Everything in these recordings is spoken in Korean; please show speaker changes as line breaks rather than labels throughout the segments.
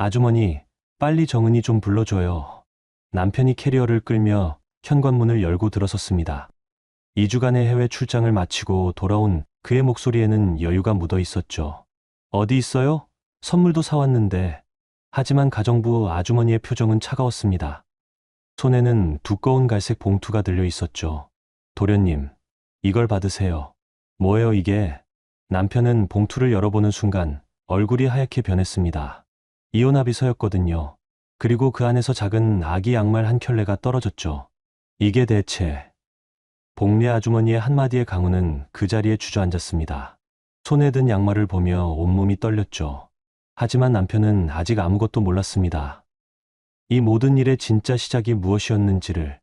아주머니, 빨리 정은이 좀 불러줘요. 남편이 캐리어를 끌며 현관문을 열고 들어섰습니다. 2주간의 해외 출장을 마치고 돌아온 그의 목소리에는 여유가 묻어 있었죠. 어디 있어요? 선물도 사왔는데. 하지만 가정부 아주머니의 표정은 차가웠습니다. 손에는 두꺼운 갈색 봉투가 들려 있었죠. 도련님, 이걸 받으세요. 뭐예요 이게? 남편은 봉투를 열어보는 순간 얼굴이 하얗게 변했습니다. 이혼합의서였거든요. 그리고 그 안에서 작은 아기 양말 한 켤레가 떨어졌죠. 이게 대체... 복례 아주머니의 한마디에 강우는 그 자리에 주저앉았습니다. 손에 든 양말을 보며 온몸이 떨렸죠. 하지만 남편은 아직 아무것도 몰랐습니다. 이 모든 일의 진짜 시작이 무엇이었는지를,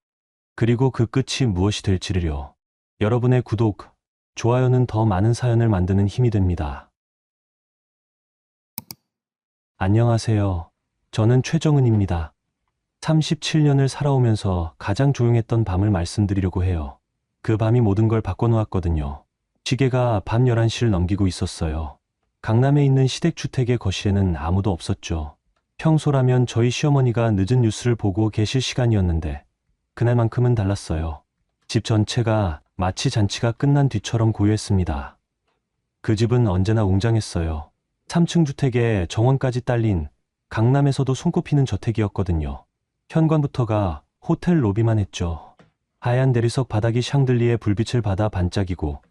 그리고 그 끝이 무엇이 될지를요. 여러분의 구독, 좋아요는 더 많은 사연을 만드는 힘이 됩니다. 안녕하세요. 저는 최정은입니다. 37년을 살아오면서 가장 조용했던 밤을 말씀드리려고 해요. 그 밤이 모든 걸 바꿔놓았거든요. 시계가 밤 11시를 넘기고 있었어요. 강남에 있는 시댁주택의 거실에는 아무도 없었죠. 평소라면 저희 시어머니가 늦은 뉴스를 보고 계실 시간이었는데 그날만큼은 달랐어요. 집 전체가 마치 잔치가 끝난 뒤처럼 고요했습니다. 그 집은 언제나 웅장했어요. 3층 주택에 정원까지 딸린 강남에서도 손꼽히는 저택이었거든요. 현관부터가 호텔 로비만 했죠. 하얀 대리석 바닥이 샹들리에 불빛을 받아 반짝이고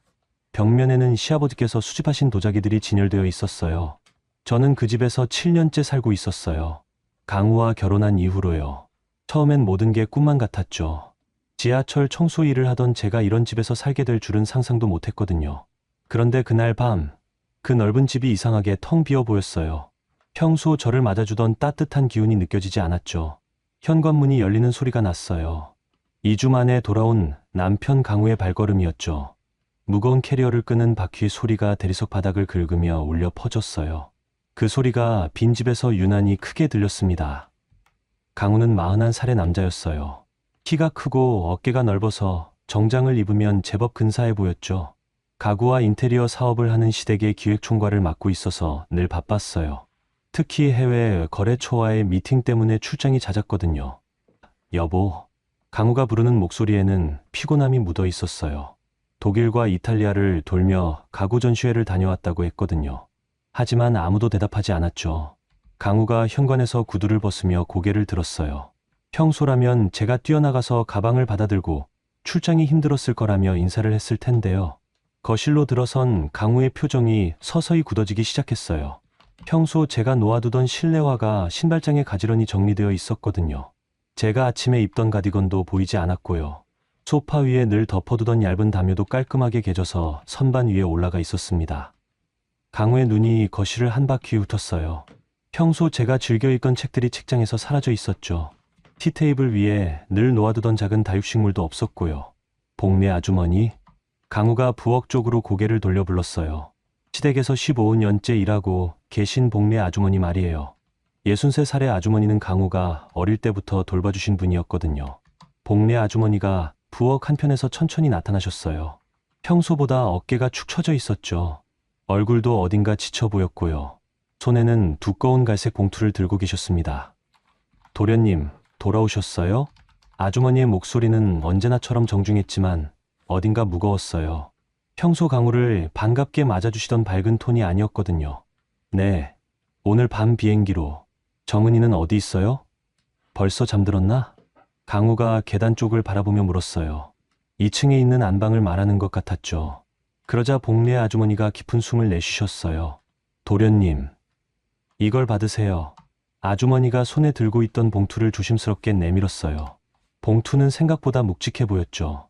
벽면에는 시아버지께서 수집하신 도자기들이 진열되어 있었어요. 저는 그 집에서 7년째 살고 있었어요. 강우와 결혼한 이후로요. 처음엔 모든 게 꿈만 같았죠. 지하철 청소 일을 하던 제가 이런 집에서 살게 될 줄은 상상도 못했거든요. 그런데 그날 밤, 그 넓은 집이 이상하게 텅 비어 보였어요. 평소 저를 맞아주던 따뜻한 기운이 느껴지지 않았죠. 현관문이 열리는 소리가 났어요. 2주 만에 돌아온 남편 강우의 발걸음이었죠. 무거운 캐리어를 끄는 바퀴 소리가 대리석 바닥을 긁으며 울려 퍼졌어요. 그 소리가 빈집에서 유난히 크게 들렸습니다. 강우는 41살의 남자였어요. 키가 크고 어깨가 넓어서 정장을 입으면 제법 근사해 보였죠. 가구와 인테리어 사업을 하는 시댁의 기획총괄을 맡고 있어서 늘 바빴어요. 특히 해외 거래처와의 미팅 때문에 출장이 잦았거든요. 여보, 강우가 부르는 목소리에는 피곤함이 묻어 있었어요. 독일과 이탈리아를 돌며 가구 전시회를 다녀왔다고 했거든요. 하지만 아무도 대답하지 않았죠. 강우가 현관에서 구두를 벗으며 고개를 들었어요. 평소라면 제가 뛰어나가서 가방을 받아들고 출장이 힘들었을 거라며 인사를 했을 텐데요. 거실로 들어선 강우의 표정이 서서히 굳어지기 시작했어요. 평소 제가 놓아두던 실내화가 신발장에 가지런히 정리되어 있었거든요. 제가 아침에 입던 가디건도 보이지 않았고요. 소파 위에 늘 덮어두던 얇은 담요도 깔끔하게 개져서 선반 위에 올라가 있었습니다. 강우의 눈이 거실을 한 바퀴 훑었어요. 평소 제가 즐겨 읽던 책들이 책장에서 사라져 있었죠. 티테이블 위에 늘 놓아두던 작은 다육식물도 없었고요. 복례 아주머니? 강우가 부엌 쪽으로 고개를 돌려 불렀어요. 시댁에서 15년째 일하고 계신 복례 아주머니 말이에요. 63살의 아주머니는 강우가 어릴 때부터 돌봐주신 분이었거든요. 복례 아주머니가 부엌 한편에서 천천히 나타나셨어요. 평소보다 어깨가 축 처져 있었죠. 얼굴도 어딘가 지쳐 보였고요. 손에는 두꺼운 갈색 봉투를 들고 계셨습니다. 도련님, 돌아오셨어요? 아주머니의 목소리는 언제나처럼 정중했지만 어딘가 무거웠어요. 평소 강우를 반갑게 맞아주시던 밝은 톤이 아니었거든요. 네, 오늘 밤 비행기로. 정은이는 어디 있어요? 벌써 잠들었나? 강우가 계단 쪽을 바라보며 물었어요. 2층에 있는 안방을 말하는 것 같았죠. 그러자 복례 아주머니가 깊은 숨을 내쉬셨어요. 도련님, 이걸 받으세요. 아주머니가 손에 들고 있던 봉투를 조심스럽게 내밀었어요. 봉투는 생각보다 묵직해 보였죠.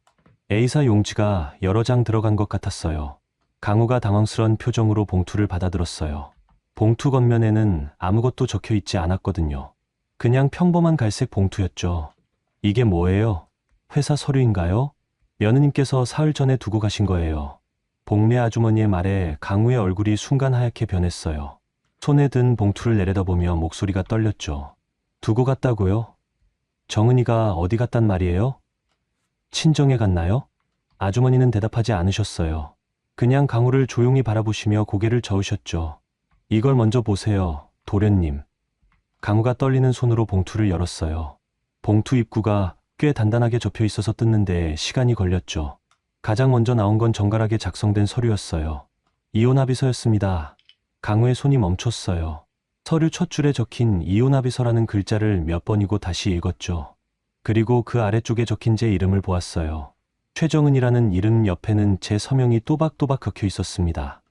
A사 용지가 여러 장 들어간 것 같았어요. 강우가 당황스런 표정으로 봉투를 받아들었어요. 봉투 겉면에는 아무것도 적혀 있지 않았거든요. 그냥 평범한 갈색 봉투였죠. 이게 뭐예요? 회사 서류인가요? 며느님께서 사흘 전에 두고 가신 거예요. 복례 아주머니의 말에 강우의 얼굴이 순간 하얗게 변했어요. 손에 든 봉투를 내려다보며 목소리가 떨렸죠. 두고 갔다고요? 정은이가 어디 갔단 말이에요? 친정에 갔나요? 아주머니는 대답하지 않으셨어요. 그냥 강우를 조용히 바라보시며 고개를 저으셨죠. 이걸 먼저 보세요, 도련님. 강우가 떨리는 손으로 봉투를 열었어요. 봉투 입구가 꽤 단단하게 접혀 있어서 뜯는데 시간이 걸렸죠. 가장 먼저 나온 건 정갈하게 작성된 서류였어요. 이혼합의서였습니다. 강우의 손이 멈췄어요. 서류 첫 줄에 적힌 이혼합의서라는 글자를 몇 번이고 다시 읽었죠. 그리고 그 아래쪽에 적힌 제 이름을 보았어요. 최정은이라는 이름 옆에는 제 서명이 또박또박 적혀 있었습니다.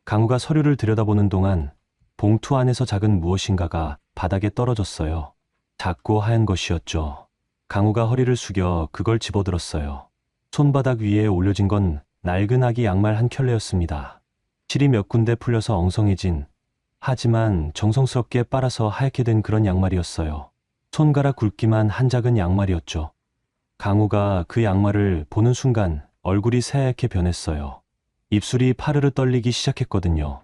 강우가 서류를 들여다보는 동안 봉투 안에서 작은 무엇인가가 바닥에 떨어졌어요. 작고 하얀 것이었죠. 강우가 허리를 숙여 그걸 집어들었어요. 손바닥 위에 올려진 건 낡은 아기 양말 한 켤레였습니다. 실이 몇 군데 풀려서 엉성해진, 하지만 정성스럽게 빨아서 하얗게 된 그런 양말이었어요. 손가락 굵기만 한 작은 양말이었죠. 강우가 그 양말을 보는 순간 얼굴이 새하얗게 변했어요. 입술이 파르르 떨리기 시작했거든요.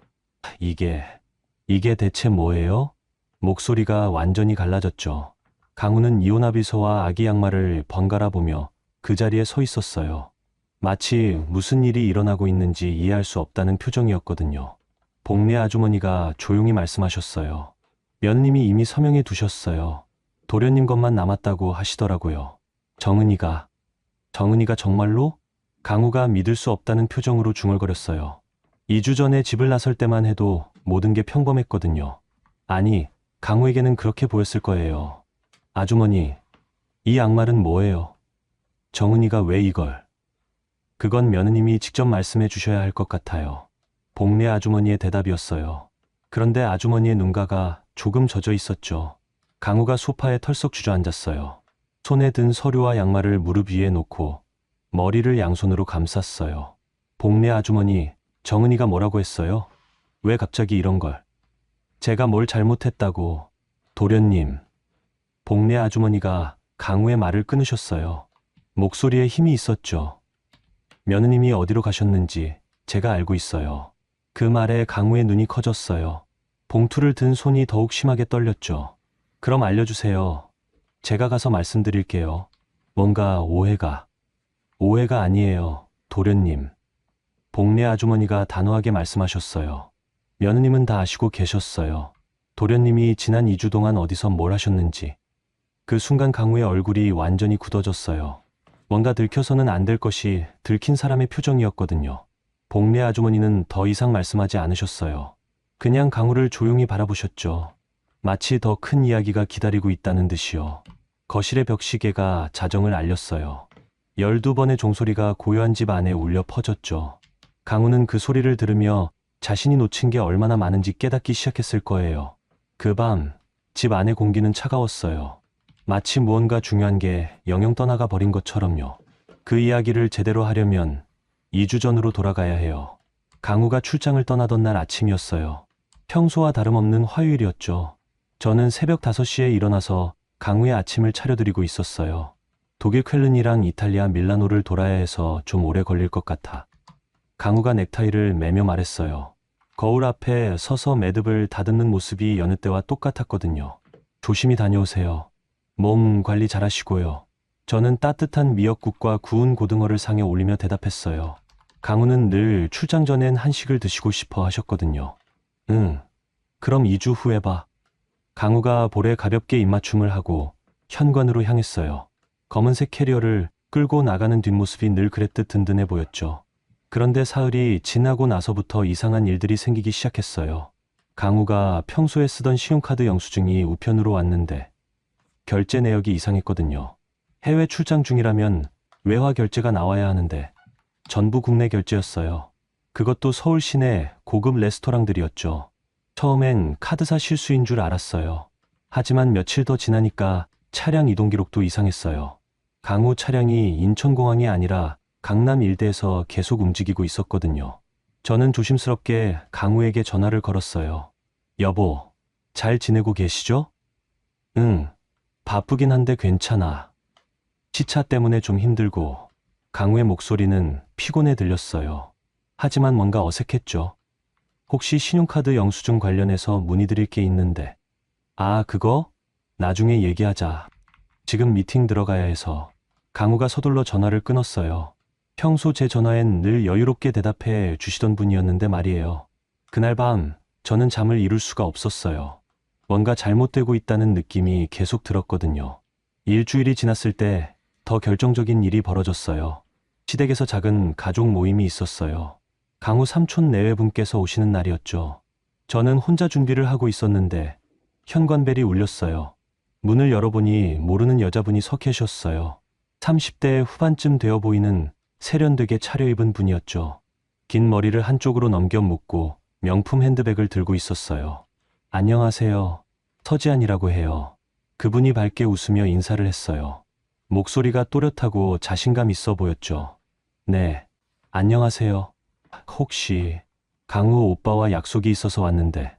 이게 대체 뭐예요? 목소리가 완전히 갈라졌죠. 강우는 이혼합의서와 아기 양말을 번갈아 보며 그 자리에 서 있었어요. 마치 무슨 일이 일어나고 있는지 이해할 수 없다는 표정이었거든요. 복례 아주머니가 조용히 말씀하셨어요. 며느님이 이미 서명해 두셨어요. 도련님 것만 남았다고 하시더라고요. 정은이가 정말로? 강우가 믿을 수 없다는 표정으로 중얼거렸어요. 2주 전에 집을 나설 때만 해도 모든 게 평범했거든요. 아니, 강우에게는 그렇게 보였을 거예요. 아주머니, 이 양말은 뭐예요? 정은이가 왜 이걸? 그건 며느님이 직접 말씀해 주셔야 할 것 같아요. 복례 아주머니의 대답이었어요. 그런데 아주머니의 눈가가 조금 젖어 있었죠. 강우가 소파에 털썩 주저앉았어요. 손에 든 서류와 양말을 무릎 위에 놓고 머리를 양손으로 감쌌어요. 복례 아주머니, 정은이가 뭐라고 했어요? 왜 갑자기 이런 걸? 제가 뭘 잘못했다고? 도련님. 복례 아주머니가 강우의 말을 끊으셨어요. 목소리에 힘이 있었죠. 며느님이 어디로 가셨는지 제가 알고 있어요. 그 말에 강우의 눈이 커졌어요. 봉투를 든 손이 더욱 심하게 떨렸죠. 그럼 알려주세요. 제가 가서 말씀드릴게요. 뭔가 오해가 아니에요, 도련님. 복례 아주머니가 단호하게 말씀하셨어요. 며느님은 다 아시고 계셨어요. 도련님이 지난 2주 동안 어디서 뭘 하셨는지. 그 순간 강우의 얼굴이 완전히 굳어졌어요. 뭔가 들켜서는 안 될 것이 들킨 사람의 표정이었거든요. 복례 아주머니는 더 이상 말씀하지 않으셨어요. 그냥 강우를 조용히 바라보셨죠. 마치 더 큰 이야기가 기다리고 있다는 듯이요. 거실의 벽시계가 자정을 알렸어요. 12번의 종소리가 고요한 집 안에 울려 퍼졌죠. 강우는 그 소리를 들으며 자신이 놓친 게 얼마나 많은지 깨닫기 시작했을 거예요. 그 밤, 집 안의 공기는 차가웠어요. 마치 무언가 중요한 게 영영 떠나가 버린 것처럼요. 그 이야기를 제대로 하려면 2주 전으로 돌아가야 해요. 강우가 출장을 떠나던 날 아침이었어요. 평소와 다름없는 화요일이었죠. 저는 새벽 5시에 일어나서 강우의 아침을 차려드리고 있었어요. 독일 쾰른이랑 이탈리아 밀라노를 돌아야 해서 좀 오래 걸릴 것 같아. 강우가 넥타이를 매며 말했어요. 거울 앞에 서서 매듭을 다듬는 모습이 여느 때와 똑같았거든요. 조심히 다녀오세요. 몸 관리 잘하시고요. 저는 따뜻한 미역국과 구운 고등어를 상에 올리며 대답했어요. 강우는 늘 출장 전엔 한식을 드시고 싶어 하셨거든요. 응, 그럼 2주 후에 봐. 강우가 볼에 가볍게 입맞춤을 하고 현관으로 향했어요. 검은색 캐리어를 끌고 나가는 뒷모습이 늘 그랬듯 든든해 보였죠. 그런데 사흘이 지나고 나서부터 이상한 일들이 생기기 시작했어요. 강우가 평소에 쓰던 신용카드 영수증이 우편으로 왔는데 결제 내역이 이상했거든요. 해외 출장 중이라면 외화 결제가 나와야 하는데 전부 국내 결제였어요. 그것도 서울 시내 고급 레스토랑들이었죠. 처음엔 카드사 실수인 줄 알았어요. 하지만 며칠 더 지나니까 차량 이동 기록도 이상했어요. 강우 차량이 인천공항이 아니라 강남 일대에서 계속 움직이고 있었거든요. 저는 조심스럽게 강우에게 전화를 걸었어요. 여보, 잘 지내고 계시죠? 응, 바쁘긴 한데 괜찮아. 시차 때문에 좀 힘들고. 강우의 목소리는 피곤해 들렸어요. 하지만 뭔가 어색했죠. 혹시 신용카드 영수증 관련해서 문의드릴 게 있는데. 아, 그거? 나중에 얘기하자. 지금 미팅 들어가야 해서. 강우가 서둘러 전화를 끊었어요. 평소 제 전화엔 늘 여유롭게 대답해 주시던 분이었는데 말이에요. 그날 밤 저는 잠을 이룰 수가 없었어요. 뭔가 잘못되고 있다는 느낌이 계속 들었거든요. 일주일이 지났을 때 더 결정적인 일이 벌어졌어요. 시댁에서 작은 가족 모임이 있었어요. 강우 삼촌 내외분께서 오시는 날이었죠. 저는 혼자 준비를 하고 있었는데 현관벨이 울렸어요. 문을 열어보니 모르는 여자분이 서 계셨어요. 30대 후반쯤 되어 보이는 세련되게 차려입은 분이었죠. 긴 머리를 한쪽으로 넘겨 묶고 명품 핸드백을 들고 있었어요. 안녕하세요. 서지안이라고 해요. 그분이 밝게 웃으며 인사를 했어요. 목소리가 또렷하고 자신감 있어 보였죠. 네, 안녕하세요. 혹시 강우 오빠와 약속이 있어서 왔는데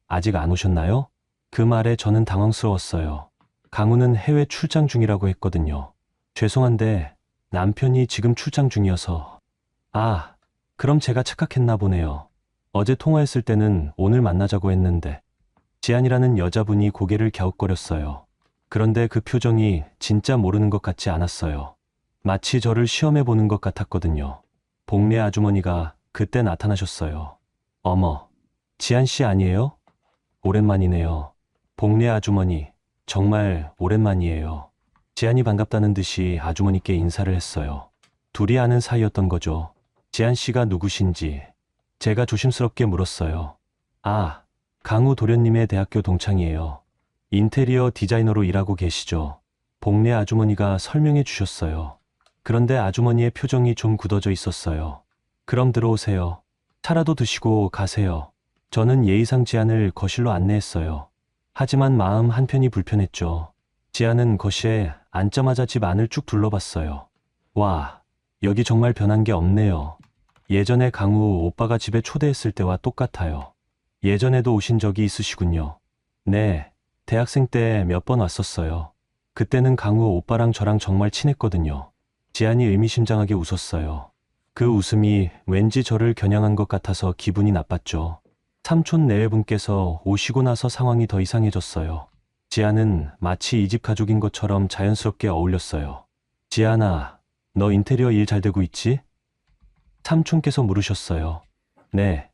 아직 안 오셨나요? 그 말에 저는 당황스러웠어요. 강우는 해외 출장 중이라고 했거든요. 죄송한데 남편이 지금 출장 중이어서. 아, 그럼 제가 착각했나 보네요. 어제 통화했을 때는 오늘 만나자고 했는데. 지안이라는 여자분이 고개를 갸웃거렸어요. 그런데 그 표정이 진짜 모르는 것 같지 않았어요. 마치 저를 시험해 보는 것 같았거든요. 복례 아주머니가 그때 나타나셨어요. 어머, 지안 씨 아니에요? 오랜만이네요. 복례 아주머니, 정말 오랜만이에요. 지안이 반갑다는 듯이 아주머니께 인사를 했어요. 둘이 아는 사이였던 거죠. 지안 씨가 누구신지 제가 조심스럽게 물었어요. 아, 강우 도련님의 대학교 동창이에요. 인테리어 디자이너로 일하고 계시죠. 복례 아주머니가 설명해 주셨어요. 그런데 아주머니의 표정이 좀 굳어져 있었어요. 그럼 들어오세요. 차라도 드시고 가세요. 저는 예의상 지안을 거실로 안내했어요. 하지만 마음 한편이 불편했죠. 지안은 거실에 앉자마자 집 안을 쭉 둘러봤어요. 와, 여기 정말 변한 게 없네요. 예전에 강우 오빠가 집에 초대했을 때와 똑같아요. 예전에도 오신 적이 있으시군요. 네, 대학생 때 몇 번 왔었어요. 그때는 강우 오빠랑 저랑 정말 친했거든요. 지안이 의미심장하게 웃었어요. 그 웃음이 왠지 저를 겨냥한 것 같아서 기분이 나빴죠. 삼촌 내외분께서 오시고 나서 상황이 더 이상해졌어요. 지안은 마치 이 집 가족인 것처럼 자연스럽게 어울렸어요. 지안아, 너 인테리어 일 잘 되고 있지? 삼촌께서 물으셨어요. 네,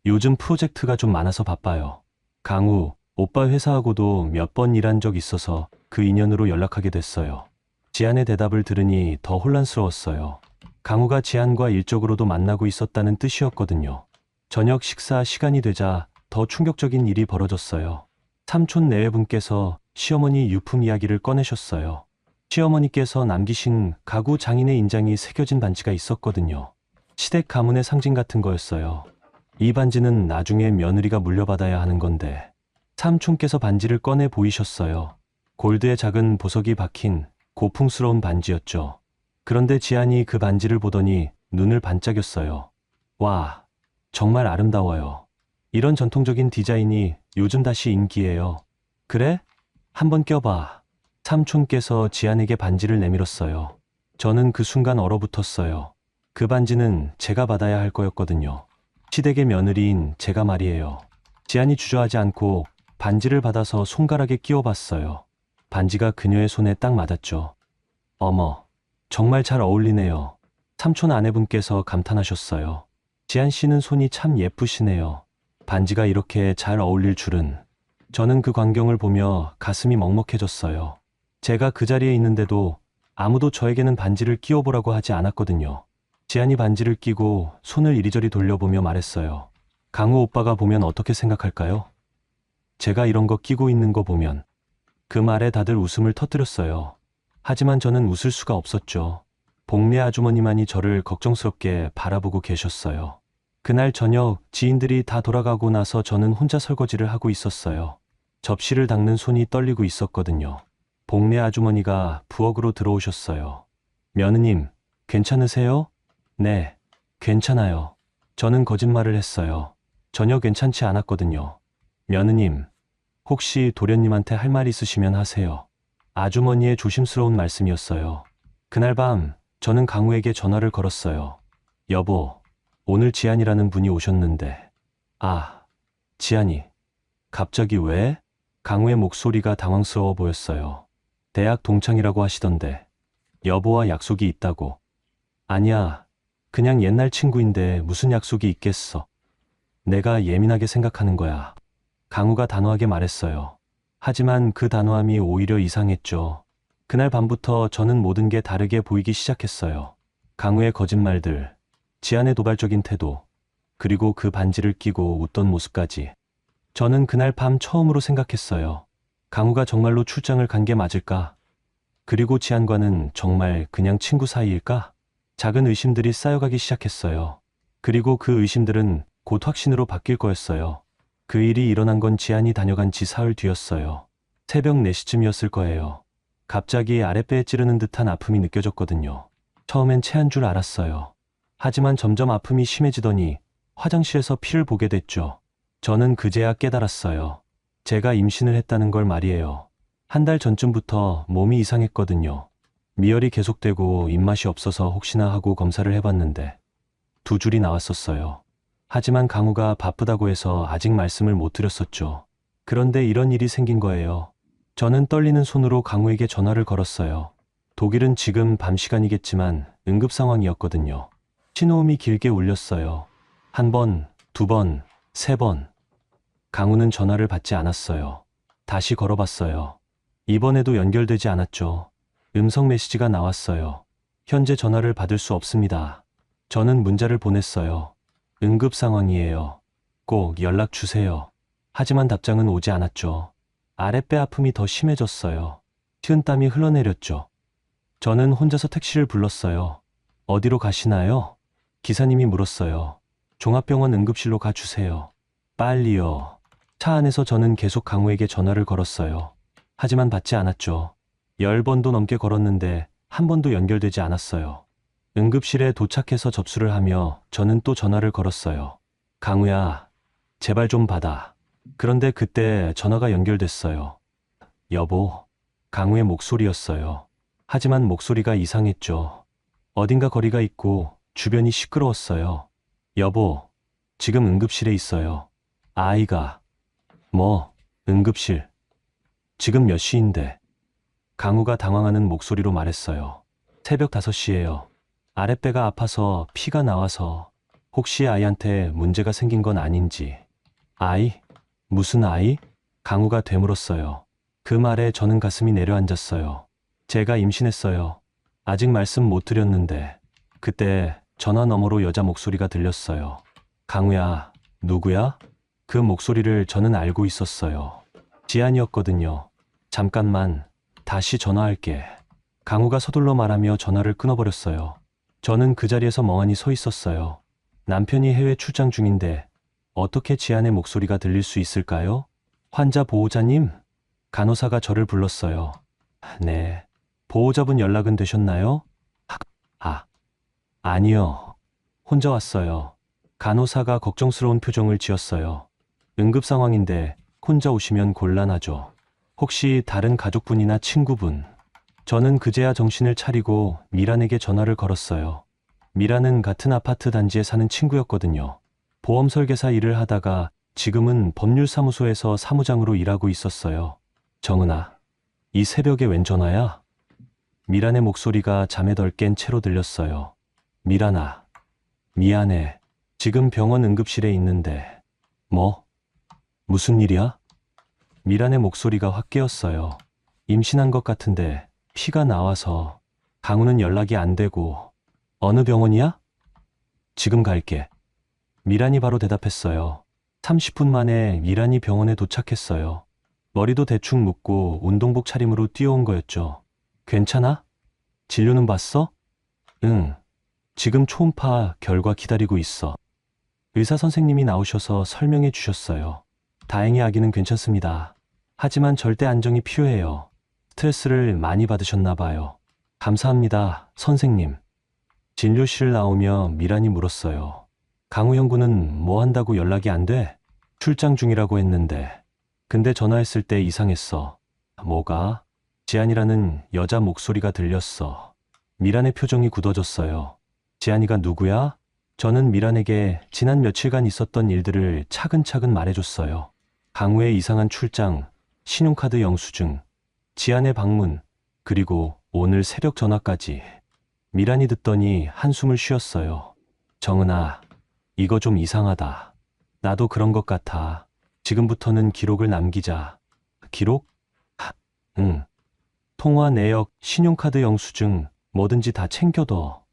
요즘 프로젝트가 좀 많아서 바빠요. 강우, 오빠 회사하고도 몇 번 일한 적 있어서 그 인연으로 연락하게 됐어요. 지안의 대답을 들으니 더 혼란스러웠어요. 강우가 지안과 일적으로도 만나고 있었다는 뜻이었거든요. 저녁 식사 시간이 되자 더 충격적인 일이 벌어졌어요. 삼촌 내외분께서 시어머니 유품 이야기를 꺼내셨어요. 시어머니께서 남기신 가구 장인의 인장이 새겨진 반지가 있었거든요. 시댁 가문의 상징 같은 거였어요. 이 반지는 나중에 며느리가 물려받아야 하는 건데 삼촌께서 반지를 꺼내 보이셨어요. 골드의 작은 보석이 박힌 고풍스러운 반지였죠. 그런데 지안이 그 반지를 보더니 눈을 반짝였어요. 와, 정말 아름다워요. 이런 전통적인 디자인이 요즘 다시 인기예요. 그래? 한번 껴봐. 삼촌께서 지안에게 반지를 내밀었어요. 저는 그 순간 얼어붙었어요. 그 반지는 제가 받아야 할 거였거든요. 시댁의 며느리인 제가 말이에요. 지안이 주저하지 않고 반지를 받아서 손가락에 끼워봤어요. 반지가 그녀의 손에 딱 맞았죠. 어머, 정말 잘 어울리네요. 삼촌 아내분께서 감탄하셨어요. 지안 씨는 손이 참 예쁘시네요. 반지가 이렇게 잘 어울릴 줄은. 저는 그 광경을 보며 가슴이 먹먹해졌어요. 제가 그 자리에 있는데도 아무도 저에게는 반지를 끼워보라고 하지 않았거든요. 지안이 반지를 끼고 손을 이리저리 돌려보며 말했어요. 강우 오빠가 보면 어떻게 생각할까요? 제가 이런 거 끼고 있는 거 보면. 그 말에 다들 웃음을 터뜨렸어요. 하지만 저는 웃을 수가 없었죠. 복례 아주머니만이 저를 걱정스럽게 바라보고 계셨어요. 그날 저녁 지인들이 다 돌아가고 나서 저는 혼자 설거지를 하고 있었어요. 접시를 닦는 손이 떨리고 있었거든요. 복례 아주머니가 부엌으로 들어오셨어요. 며느님, 괜찮으세요? 네, 괜찮아요. 저는 거짓말을 했어요. 전혀 괜찮지 않았거든요. 며느님, 혹시 도련님한테 할 말 있으시면 하세요. 아주머니의 조심스러운 말씀이었어요. 그날 밤 저는 강우에게 전화를 걸었어요. 여보, 오늘 지안이라는 분이 오셨는데. 아, 지안이. 갑자기 왜? 강우의 목소리가 당황스러워 보였어요. 대학 동창이라고 하시던데. 여보와 약속이 있다고. 아니야, 그냥 옛날 친구인데 무슨 약속이 있겠어. 내가 예민하게 생각하는 거야. 강우가 단호하게 말했어요. 하지만 그 단호함이 오히려 이상했죠. 그날 밤부터 저는 모든 게 다르게 보이기 시작했어요. 강우의 거짓말들, 지안의 도발적인 태도, 그리고 그 반지를 끼고 웃던 모습까지. 저는 그날 밤 처음으로 생각했어요. 강우가 정말로 출장을 간 게 맞을까? 그리고 지안과는 정말 그냥 친구 사이일까? 작은 의심들이 쌓여가기 시작했어요. 그리고 그 의심들은 곧 확신으로 바뀔 거였어요. 그 일이 일어난 건 지안이 다녀간 지 사흘 뒤였어요. 새벽 4시쯤이었을 거예요. 갑자기 아랫배에 찌르는 듯한 아픔이 느껴졌거든요. 처음엔 체한 줄 알았어요. 하지만 점점 아픔이 심해지더니 화장실에서 피를 보게 됐죠. 저는 그제야 깨달았어요. 제가 임신을 했다는 걸 말이에요. 한 달 전쯤부터 몸이 이상했거든요. 미열이 계속되고 입맛이 없어서 혹시나 하고 검사를 해봤는데 2줄이 나왔었어요. 하지만 강우가 바쁘다고 해서 아직 말씀을 못 드렸었죠. 그런데 이런 일이 생긴 거예요. 저는 떨리는 손으로 강우에게 전화를 걸었어요. 독일은 지금 밤 시간이겠지만 응급 상황이었거든요. 신호음이 길게 울렸어요. 1번, 2번, 3번. 강우는 전화를 받지 않았어요. 다시 걸어봤어요. 이번에도 연결되지 않았죠. 음성 메시지가 나왔어요. 현재 전화를 받을 수 없습니다. 저는 문자를 보냈어요. 응급 상황이에요. 꼭 연락 주세요. 하지만 답장은 오지 않았죠. 아랫배 아픔이 더 심해졌어요. 식은땀이 흘러내렸죠. 저는 혼자서 택시를 불렀어요. 어디로 가시나요? 기사님이 물었어요. 종합병원 응급실로 가주세요. 빨리요. 차 안에서 저는 계속 강우에게 전화를 걸었어요. 하지만 받지 않았죠. 10번도 넘게 걸었는데 한 번도 연결되지 않았어요. 응급실에 도착해서 접수를 하며 저는 또 전화를 걸었어요. 강우야, 제발 좀 받아. 그런데 그때 전화가 연결됐어요. 여보, 강우의 목소리였어요. 하지만 목소리가 이상했죠. 어딘가 거리가 있고 주변이 시끄러웠어요. 여보, 지금 응급실에 있어요. 아이가. 뭐, 응급실. 지금 몇 시인데? 강우가 당황하는 목소리로 말했어요. 새벽 5시예요. 아랫배가 아파서 피가 나와서 혹시 아이한테 문제가 생긴 건 아닌지. 아이? 무슨 아이? 강우가 되물었어요. 그 말에 저는 가슴이 내려앉았어요. 제가 임신했어요. 아직 말씀 못 드렸는데 그때 전화 너머로 여자 목소리가 들렸어요. 강우야, 누구야? 그 목소리를 저는 알고 있었어요. 지안이었거든요. 잠깐만, 다시 전화할게. 강우가 서둘러 말하며 전화를 끊어버렸어요. 저는 그 자리에서 멍하니 서 있었어요. 남편이 해외 출장 중인데 어떻게 지안의 목소리가 들릴 수 있을까요? 환자 보호자님? 간호사가 저를 불렀어요. 네. 보호자분 연락은 되셨나요? 아니요. 혼자 왔어요. 간호사가 걱정스러운 표정을 지었어요. 응급 상황인데 혼자 오시면 곤란하죠. 혹시 다른 가족분이나 친구분? 저는 그제야 정신을 차리고 미란에게 전화를 걸었어요. 미란은 같은 아파트 단지에 사는 친구였거든요. 보험 설계사 일을 하다가 지금은 법률사무소에서 사무장으로 일하고 있었어요. 정은아, 이 새벽에 웬 전화야? 미란의 목소리가 잠에 덜 깬 채로 들렸어요. 미란아, 미안해. 지금 병원 응급실에 있는데. 뭐? 무슨 일이야? 미란의 목소리가 확 깨었어요. 임신한 것 같은데 피가 나와서. 강우는 연락이 안 되고. 어느 병원이야? 지금 갈게. 미란이 바로 대답했어요. 30분 만에 미란이 병원에 도착했어요. 머리도 대충 묶고 운동복 차림으로 뛰어온 거였죠. 괜찮아? 진료는 봤어? 응. 지금 초음파 결과 기다리고 있어. 의사 선생님이 나오셔서 설명해 주셨어요. 다행히 아기는 괜찮습니다. 하지만 절대 안정이 필요해요. 스트레스를 많이 받으셨나 봐요. 감사합니다, 선생님. 진료실 나오며 미란이 물었어요. 강우 형구는 뭐 한다고 연락이 안 돼? 출장 중이라고 했는데. 근데 전화했을 때 이상했어. 뭐가? 지안이라는 여자 목소리가 들렸어. 미란의 표정이 굳어졌어요. 지안이가 누구야? 저는 미란에게 지난 며칠간 있었던 일들을 차근차근 말해줬어요. 강우의 이상한 출장, 신용카드 영수증, 지안의 방문, 그리고 오늘 새벽 전화까지. 미란이 듣더니 한숨을 쉬었어요. 정은아, 이거 좀 이상하다. 나도 그런 것 같아. 지금부터는 기록을 남기자. 기록? 응. 통화 내역, 신용카드 영수증, 뭐든지 다 챙겨둬.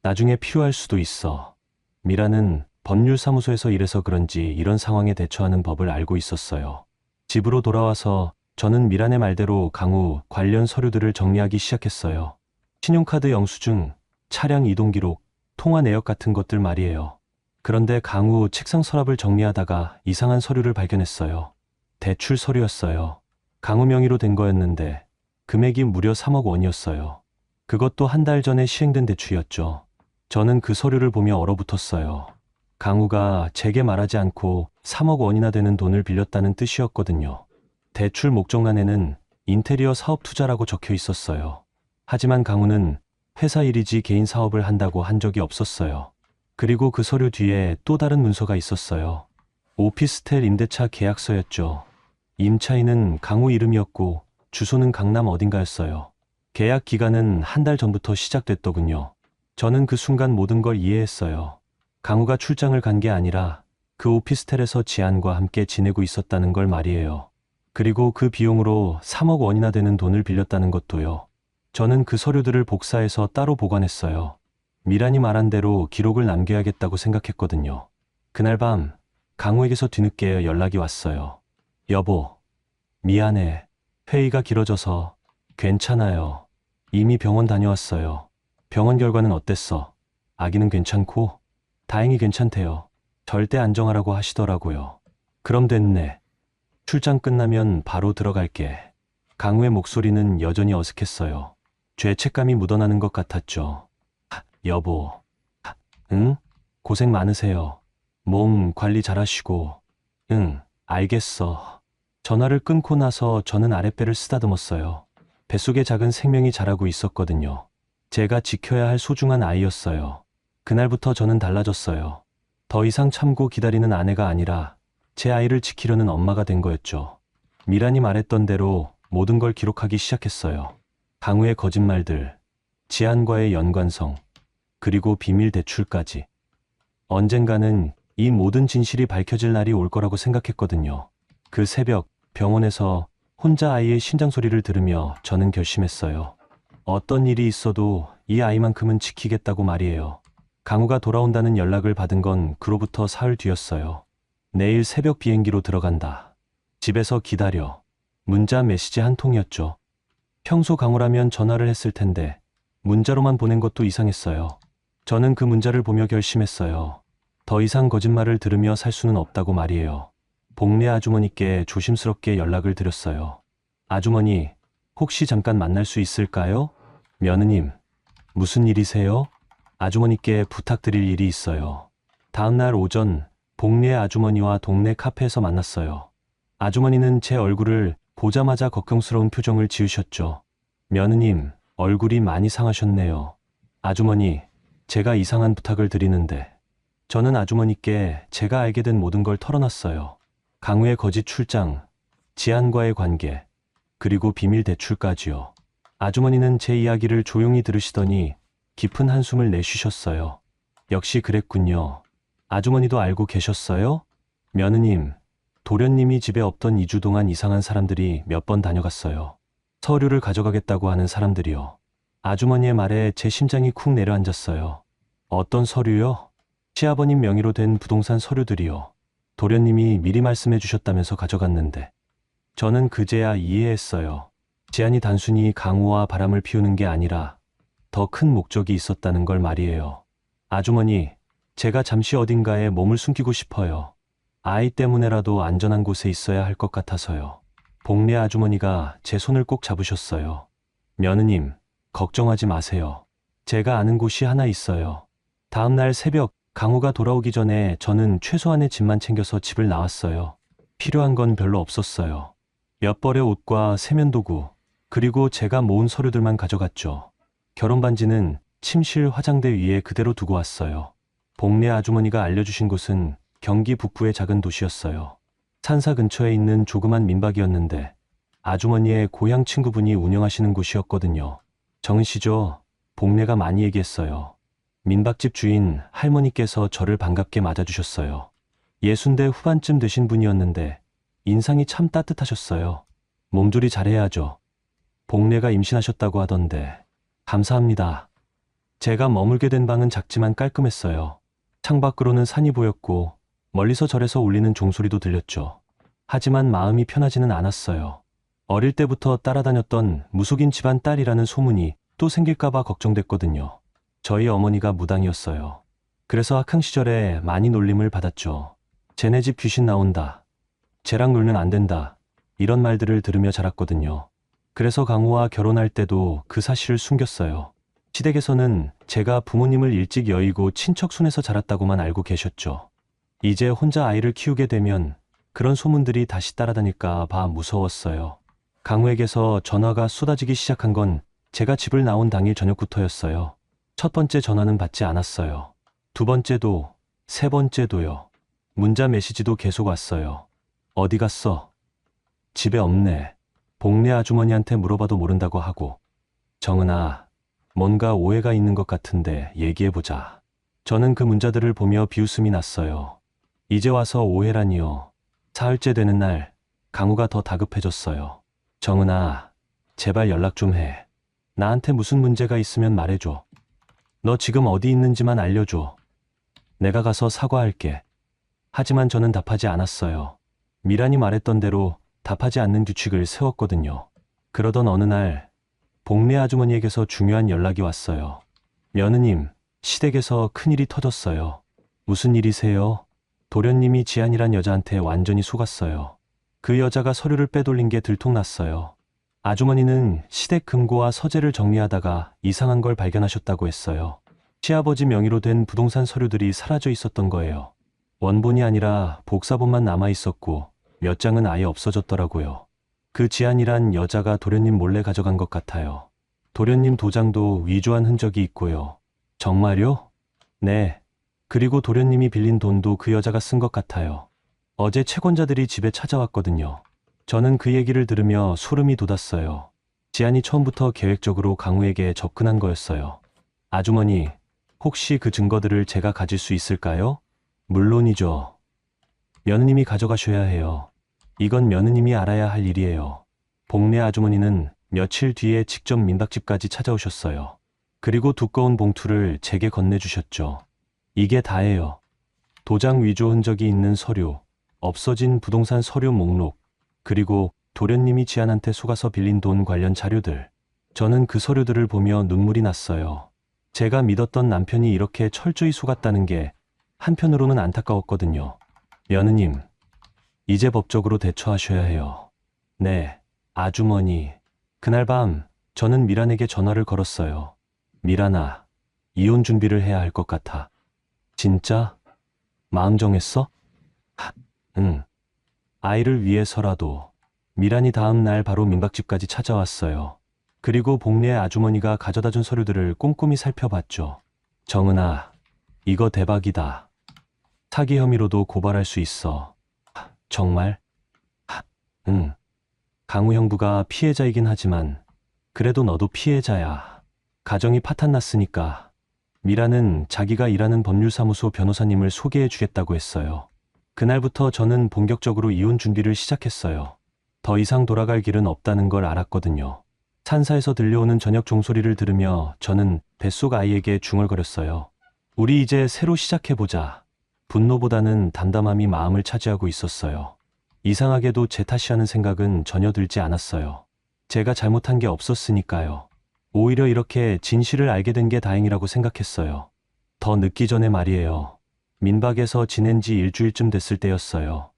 나중에 필요할 수도 있어. 미라는 법률사무소에서 일해서 그런지 이런 상황에 대처하는 법을 알고 있었어요. 집으로 돌아와서 저는 미란의 말대로 강우 관련 서류들을 정리하기 시작했어요. 신용카드 영수증, 차량 이동 기록, 통화 내역 같은 것들 말이에요. 그런데 강우 책상 서랍을 정리하다가 이상한 서류를 발견했어요. 대출 서류였어요. 강우 명의로 된 거였는데 금액이 무려 3억 원이었어요. 그것도 한 달 전에 시행된 대출이었죠. 저는 그 서류를 보며 얼어붙었어요. 강우가 제게 말하지 않고 3억 원이나 되는 돈을 빌렸다는 뜻이었거든요. 대출 목적란에는 인테리어 사업 투자라고 적혀 있었어요. 하지만 강우는 회사 일이지 개인 사업을 한다고 한 적이 없었어요. 그리고 그 서류 뒤에 또 다른 문서가 있었어요. 오피스텔 임대차 계약서였죠. 임차인은 강우 이름이었고 주소는 강남 어딘가였어요. 계약 기간은 한 달 전부터 시작됐더군요. 저는 그 순간 모든 걸 이해했어요. 강우가 출장을 간 게 아니라 그 오피스텔에서 지안과 함께 지내고 있었다는 걸 말이에요. 그리고 그 비용으로 3억 원이나 되는 돈을 빌렸다는 것도요. 저는 그 서류들을 복사해서 따로 보관했어요. 미란이 말한 대로 기록을 남겨야겠다고 생각했거든요. 그날 밤 강우에게서 뒤늦게 연락이 왔어요. 여보, 미안해. 회의가 길어져서. 괜찮아요. 이미 병원 다녀왔어요. 병원 결과는 어땠어? 아기는 괜찮고? 다행히 괜찮대요. 절대 안정하라고 하시더라고요. 그럼 됐네. 출장 끝나면 바로 들어갈게. 강우의 목소리는 여전히 어색했어요. 죄책감이 묻어나는 것 같았죠. 여보. 응? 고생 많으세요. 몸 관리 잘하시고. 응, 알겠어. 전화를 끊고 나서 저는 아랫배를 쓰다듬었어요. 뱃속에 작은 생명이 자라고 있었거든요. 제가 지켜야 할 소중한 아이였어요. 그날부터 저는 달라졌어요. 더 이상 참고 기다리는 아내가 아니라 제 아이를 지키려는 엄마가 된 거였죠. 미란이 말했던 대로 모든 걸 기록하기 시작했어요. 강우의 거짓말들, 지안과의 연관성, 그리고 비밀 대출까지. 언젠가는 이 모든 진실이 밝혀질 날이 올 거라고 생각했거든요. 그 새벽 병원에서 혼자 아이의 심장 소리를 들으며 저는 결심했어요. 어떤 일이 있어도 이 아이만큼은 지키겠다고 말이에요. 강우가 돌아온다는 연락을 받은 건 그로부터 사흘 뒤였어요. 내일 새벽 비행기로 들어간다. 집에서 기다려. 문자 메시지 한 통이었죠. 평소 강우라면 전화를 했을 텐데 문자로만 보낸 것도 이상했어요. 저는 그 문자를 보며 결심했어요. 더 이상 거짓말을 들으며 살 수는 없다고 말이에요. 복례 아주머니께 조심스럽게 연락을 드렸어요. 아주머니, 혹시 잠깐 만날 수 있을까요? 며느님, 무슨 일이세요? 아주머니께 부탁드릴 일이 있어요. 다음 날 오전 복례 아주머니와 동네 카페에서 만났어요. 아주머니는 제 얼굴을 보자마자 걱정스러운 표정을 지으셨죠. 며느님, 얼굴이 많이 상하셨네요. 아주머니, 제가 이상한 부탁을 드리는데. 저는 아주머니께 제가 알게 된 모든 걸 털어놨어요. 강우의 거짓 출장, 지안과의 관계, 그리고 비밀 대출까지요. 아주머니는 제 이야기를 조용히 들으시더니 깊은 한숨을 내쉬셨어요. 역시 그랬군요. 아주머니도 알고 계셨어요? 며느님, 도련님이 집에 없던 2주 동안 이상한 사람들이 몇 번 다녀갔어요. 서류를 가져가겠다고 하는 사람들이요. 아주머니의 말에 제 심장이 쿵 내려앉았어요. 어떤 서류요? 시아버님 명의로 된 부동산 서류들이요. 도련님이 미리 말씀해 주셨다면서 가져갔는데. 저는 그제야 이해했어요. 지안이 단순히 강우와 바람을 피우는 게 아니라 더 큰 목적이 있었다는 걸 말이에요. 아주머니, 제가 잠시 어딘가에 몸을 숨기고 싶어요. 아이 때문에라도 안전한 곳에 있어야 할 것 같아서요. 복례 아주머니가 제 손을 꼭 잡으셨어요. 며느님, 걱정하지 마세요. 제가 아는 곳이 하나 있어요. 다음 날 새벽 강우가 돌아오기 전에 저는 최소한의 짐만 챙겨서 집을 나왔어요. 필요한 건 별로 없었어요. 몇 벌의 옷과 세면도구, 그리고 제가 모은 서류들만 가져갔죠. 결혼 반지는 침실 화장대 위에 그대로 두고 왔어요. 복례 아주머니가 알려주신 곳은 경기 북부의 작은 도시였어요. 산사 근처에 있는 조그만 민박이었는데 아주머니의 고향 친구분이 운영하시는 곳이었거든요. 정은씨죠. 복례가 많이 얘기했어요. 민박집 주인 할머니께서 저를 반갑게 맞아주셨어요. 60대 후반쯤 되신 분이었는데 인상이 참 따뜻하셨어요. 몸조리 잘해야죠. 복례가 임신하셨다고 하던데. 감사합니다. 제가 머물게 된 방은 작지만 깔끔했어요. 창밖으로는 산이 보였고 멀리서 절에서 울리는 종소리도 들렸죠. 하지만 마음이 편하지는 않았어요. 어릴 때부터 따라다녔던 무속인 집안 딸이라는 소문이 또 생길까봐 걱정됐거든요. 저희 어머니가 무당이었어요. 그래서 학창 시절에 많이 놀림을 받았죠. 쟤네 집 귀신 나온다. 쟤랑 놀면 안 된다. 이런 말들을 들으며 자랐거든요. 그래서 강우와 결혼할 때도 그 사실을 숨겼어요. 시댁에서는 제가 부모님을 일찍 여의고 친척 손에서 자랐다고만 알고 계셨죠. 이제 혼자 아이를 키우게 되면 그런 소문들이 다시 따라다닐까 봐 무서웠어요. 강우에게서 전화가 쏟아지기 시작한 건 제가 집을 나온 당일 저녁부터였어요. 첫 번째 전화는 받지 않았어요. 두 번째도, 세 번째도요. 문자 메시지도 계속 왔어요. 어디 갔어? 집에 없네. 복례 아주머니한테 물어봐도 모른다고 하고. 정은아, 뭔가 오해가 있는 것 같은데 얘기해보자. 저는 그 문자들을 보며 비웃음이 났어요. 이제 와서 오해라니요. 사흘째 되는 날 강우가 더 다급해졌어요. 정은아, 제발 연락 좀 해. 나한테 무슨 문제가 있으면 말해줘. 너 지금 어디 있는지만 알려줘. 내가 가서 사과할게. 하지만 저는 답하지 않았어요. 미란이 말했던 대로 답하지 않는 규칙을 세웠거든요. 그러던 어느 날 복례 아주머니에게서 중요한 연락이 왔어요. 며느님, 시댁에서 큰일이 터졌어요. 무슨 일이세요? 도련님이 지안이란 여자한테 완전히 속았어요. 그 여자가 서류를 빼돌린 게 들통났어요. 아주머니는 시댁 금고와 서재를 정리하다가 이상한 걸 발견하셨다고 했어요. 시아버지 명의로 된 부동산 서류들이 사라져 있었던 거예요. 원본이 아니라 복사본만 남아 있었고 몇 장은 아예 없어졌더라고요. 그 지안이란 여자가 도련님 몰래 가져간 것 같아요. 도련님 도장도 위조한 흔적이 있고요. 정말요? 네. 그리고 도련님이 빌린 돈도 그 여자가 쓴 것 같아요. 어제 채권자들이 집에 찾아왔거든요. 저는 그 얘기를 들으며 소름이 돋았어요. 지안이 처음부터 계획적으로 강우에게 접근한 거였어요. 아주머니, 혹시 그 증거들을 제가 가질 수 있을까요? 물론이죠. 며느님이 가져가셔야 해요. 이건 며느님이 알아야 할 일이에요. 복례 아주머니는 며칠 뒤에 직접 민박집까지 찾아오셨어요. 그리고 두꺼운 봉투를 제게 건네주셨죠. 이게 다예요. 도장 위조 흔적이 있는 서류, 없어진 부동산 서류 목록, 그리고 도련님이 지안한테 속아서 빌린 돈 관련 자료들. 저는 그 서류들을 보며 눈물이 났어요. 제가 믿었던 남편이 이렇게 철저히 속았다는 게 한편으로는 안타까웠거든요. 며느님, 이제 법적으로 대처하셔야 해요. 네, 아주머니. 그날 밤 저는 미란에게 전화를 걸었어요. 미란아, 이혼 준비를 해야 할 것 같아. 진짜? 마음 정했어? 응. 아이를 위해서라도. 미란이 다음 날 바로 민박집까지 찾아왔어요. 그리고 복례 아주머니가 가져다 준 서류들을 꼼꼼히 살펴봤죠. 정은아, 이거 대박이다. 사기 혐의로도 고발할 수 있어. 정말? 응. 강우 형부가 피해자이긴 하지만 그래도 너도 피해자야. 가정이 파탄났으니까. 미라는 자기가 일하는 법률사무소 변호사님을 소개해 주겠다고 했어요. 그날부터 저는 본격적으로 이혼 준비를 시작했어요. 더 이상 돌아갈 길은 없다는 걸 알았거든요. 산사에서 들려오는 저녁 종소리를 들으며 저는 뱃속 아이에게 중얼거렸어요. 우리 이제 새로 시작해보자. 분노보다는 담담함이 마음을 차지하고 있었어요. 이상하게도 제 탓이라는 생각은 전혀 들지 않았어요. 제가 잘못한 게 없었으니까요. 오히려 이렇게 진실을 알게 된 게 다행이라고 생각했어요. 더 늦기 전에 말이에요. 민박에서 지낸 지 일주일쯤 됐을 때였어요.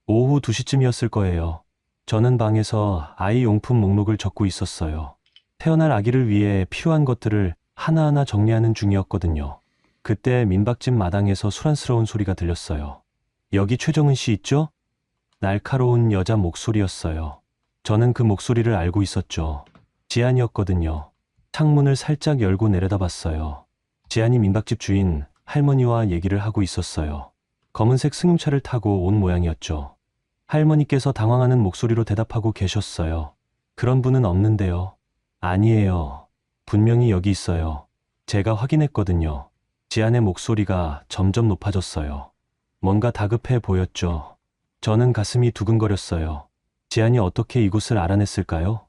오후 2시쯤이었을 거예요. 저는 방에서 아이 용품 목록을 적고 있었어요. 태어날 아기를 위해 필요한 것들을 하나하나 정리하는 중이었거든요. 그때 민박집 마당에서 소란스러운 소리가 들렸어요. 여기 최정은 씨 있죠? 날카로운 여자 목소리였어요. 저는 그 목소리를 알고 있었죠. 지안이었거든요. 창문을 살짝 열고 내려다봤어요. 지안이 민박집 주인 할머니와 얘기를 하고 있었어요. 검은색 승용차를 타고 온 모양이었죠. 할머니께서 당황하는 목소리로 대답하고 계셨어요. 그런 분은 없는데요. 아니에요. 분명히 여기 있어요. 제가 확인했거든요. 지안의 목소리가 점점 높아졌어요. 뭔가 다급해 보였죠. 저는 가슴이 두근거렸어요. 지안이 어떻게 이곳을 알아냈을까요?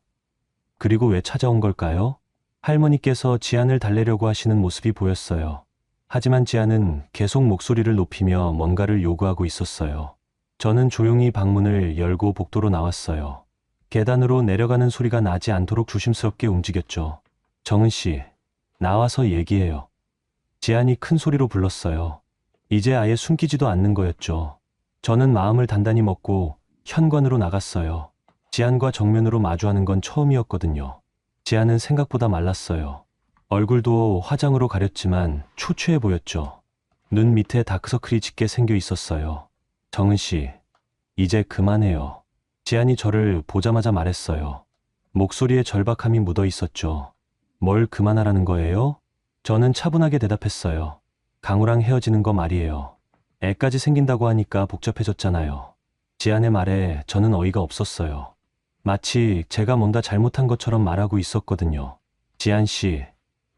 그리고 왜 찾아온 걸까요? 할머니께서 지안을 달래려고 하시는 모습이 보였어요. 하지만 지안은 계속 목소리를 높이며 뭔가를 요구하고 있었어요. 저는 조용히 방문을 열고 복도로 나왔어요. 계단으로 내려가는 소리가 나지 않도록 조심스럽게 움직였죠. 정은 씨, 나와서 얘기해요. 지안이 큰 소리로 불렀어요. 이제 아예 숨기지도 않는 거였죠. 저는 마음을 단단히 먹고 현관으로 나갔어요. 지안과 정면으로 마주하는 건 처음이었거든요. 지안은 생각보다 말랐어요. 얼굴도 화장으로 가렸지만 초췌해 보였죠. 눈 밑에 다크서클이 짙게 생겨 있었어요. 정은 씨, 이제 그만해요. 지안이 저를 보자마자 말했어요. 목소리에 절박함이 묻어 있었죠. 뭘 그만하라는 거예요? 저는 차분하게 대답했어요. 강우랑 헤어지는 거 말이에요. 애까지 생긴다고 하니까 복잡해졌잖아요. 지안의 말에 저는 어이가 없었어요. 마치 제가 뭔가 잘못한 것처럼 말하고 있었거든요. 지안 씨,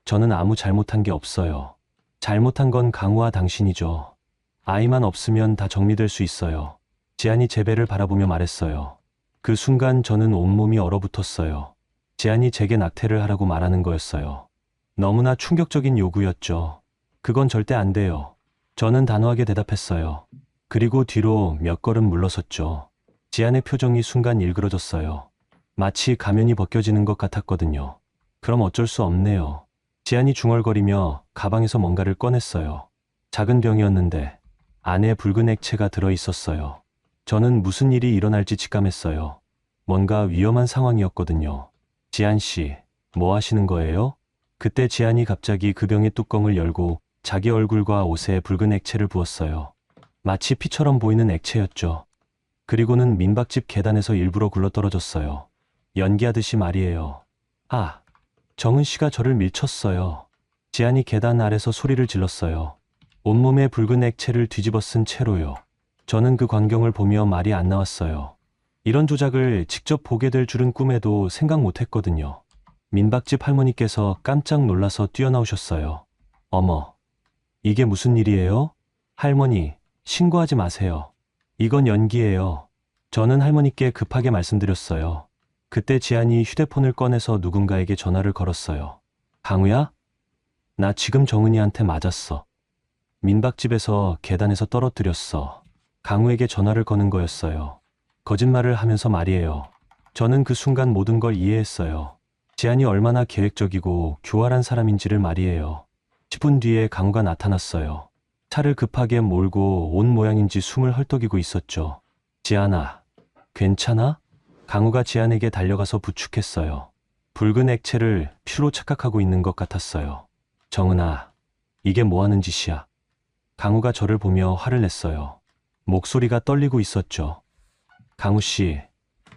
저는 아무 잘못한 게 없어요. 잘못한 건 강우와 당신이죠. 아이만 없으면 다 정리될 수 있어요. 지안이 제 배를 바라보며 말했어요. 그 순간 저는 온몸이 얼어붙었어요. 지안이 제게 낙태를 하라고 말하는 거였어요. 너무나 충격적인 요구였죠. 그건 절대 안 돼요. 저는 단호하게 대답했어요. 그리고 뒤로 몇 걸음 물러섰죠. 지안의 표정이 순간 일그러졌어요. 마치 가면이 벗겨지는 것 같았거든요. 그럼 어쩔 수 없네요. 지안이 중얼거리며 가방에서 뭔가를 꺼냈어요. 작은 병이었는데 안에 붉은 액체가 들어 있었어요. 저는 무슨 일이 일어날지 직감했어요. 뭔가 위험한 상황이었거든요. 지안 씨, 뭐 하시는 거예요? 그때 지안이 갑자기 그 병의 뚜껑을 열고 자기 얼굴과 옷에 붉은 액체를 부었어요. 마치 피처럼 보이는 액체였죠. 그리고는 민박집 계단에서 일부러 굴러떨어졌어요. 연기하듯이 말이에요. 아, 정은 씨가 저를 밀쳤어요. 지안이 계단 아래서 소리를 질렀어요. 온몸에 붉은 액체를 뒤집어 쓴 채로요. 저는 그 광경을 보며 말이 안 나왔어요. 이런 조작을 직접 보게 될 줄은 꿈에도 생각 못 했거든요. 민박집 할머니께서 깜짝 놀라서 뛰어나오셨어요. 어머, 이게 무슨 일이에요? 할머니, 신고하지 마세요. 이건 연기예요. 저는 할머니께 급하게 말씀드렸어요. 그때 지안이 휴대폰을 꺼내서 누군가에게 전화를 걸었어요. 강우야? 나 지금 정은이한테 맞았어. 민박집에서 계단에서 떨어뜨렸어. 강우에게 전화를 거는 거였어요. 거짓말을 하면서 말이에요. 저는 그 순간 모든 걸 이해했어요. 지안이 얼마나 계획적이고 교활한 사람인지를 말이에요. 10분 뒤에 강우가 나타났어요. 차를 급하게 몰고 온 모양인지 숨을 헐떡이고 있었죠. 지안아, 괜찮아? 강우가 지안에게 달려가서 부축했어요. 붉은 액체를 피로 착각하고 있는 것 같았어요. 정은아, 이게 뭐 하는 짓이야? 강우가 저를 보며 화를 냈어요. 목소리가 떨리고 있었죠. 강우 씨,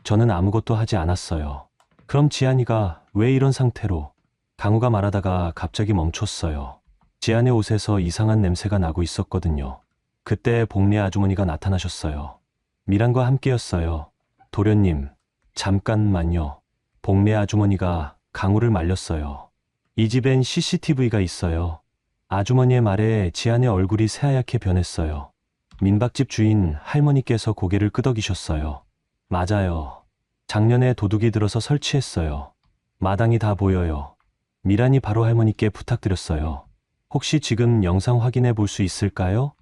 저는 아무것도 하지 않았어요. 그럼 지안이가 왜 이런 상태로? 강우가 말하다가 갑자기 멈췄어요. 지안의 옷에서 이상한 냄새가 나고 있었거든요. 그때 복례 아주머니가 나타나셨어요. 미란과 함께였어요. 도련님, 잠깐만요. 복례 아주머니가 강우를 말렸어요. 이 집엔 CCTV가 있어요. 아주머니의 말에 지안의 얼굴이 새하얗게 변했어요. 민박집 주인 할머니께서 고개를 끄덕이셨어요. 맞아요. 작년에 도둑이 들어서 설치했어요. 마당이 다 보여요. 미란이 바로 할머니께 부탁드렸어요. 혹시 지금 영상 확인해 볼 수 있을까요?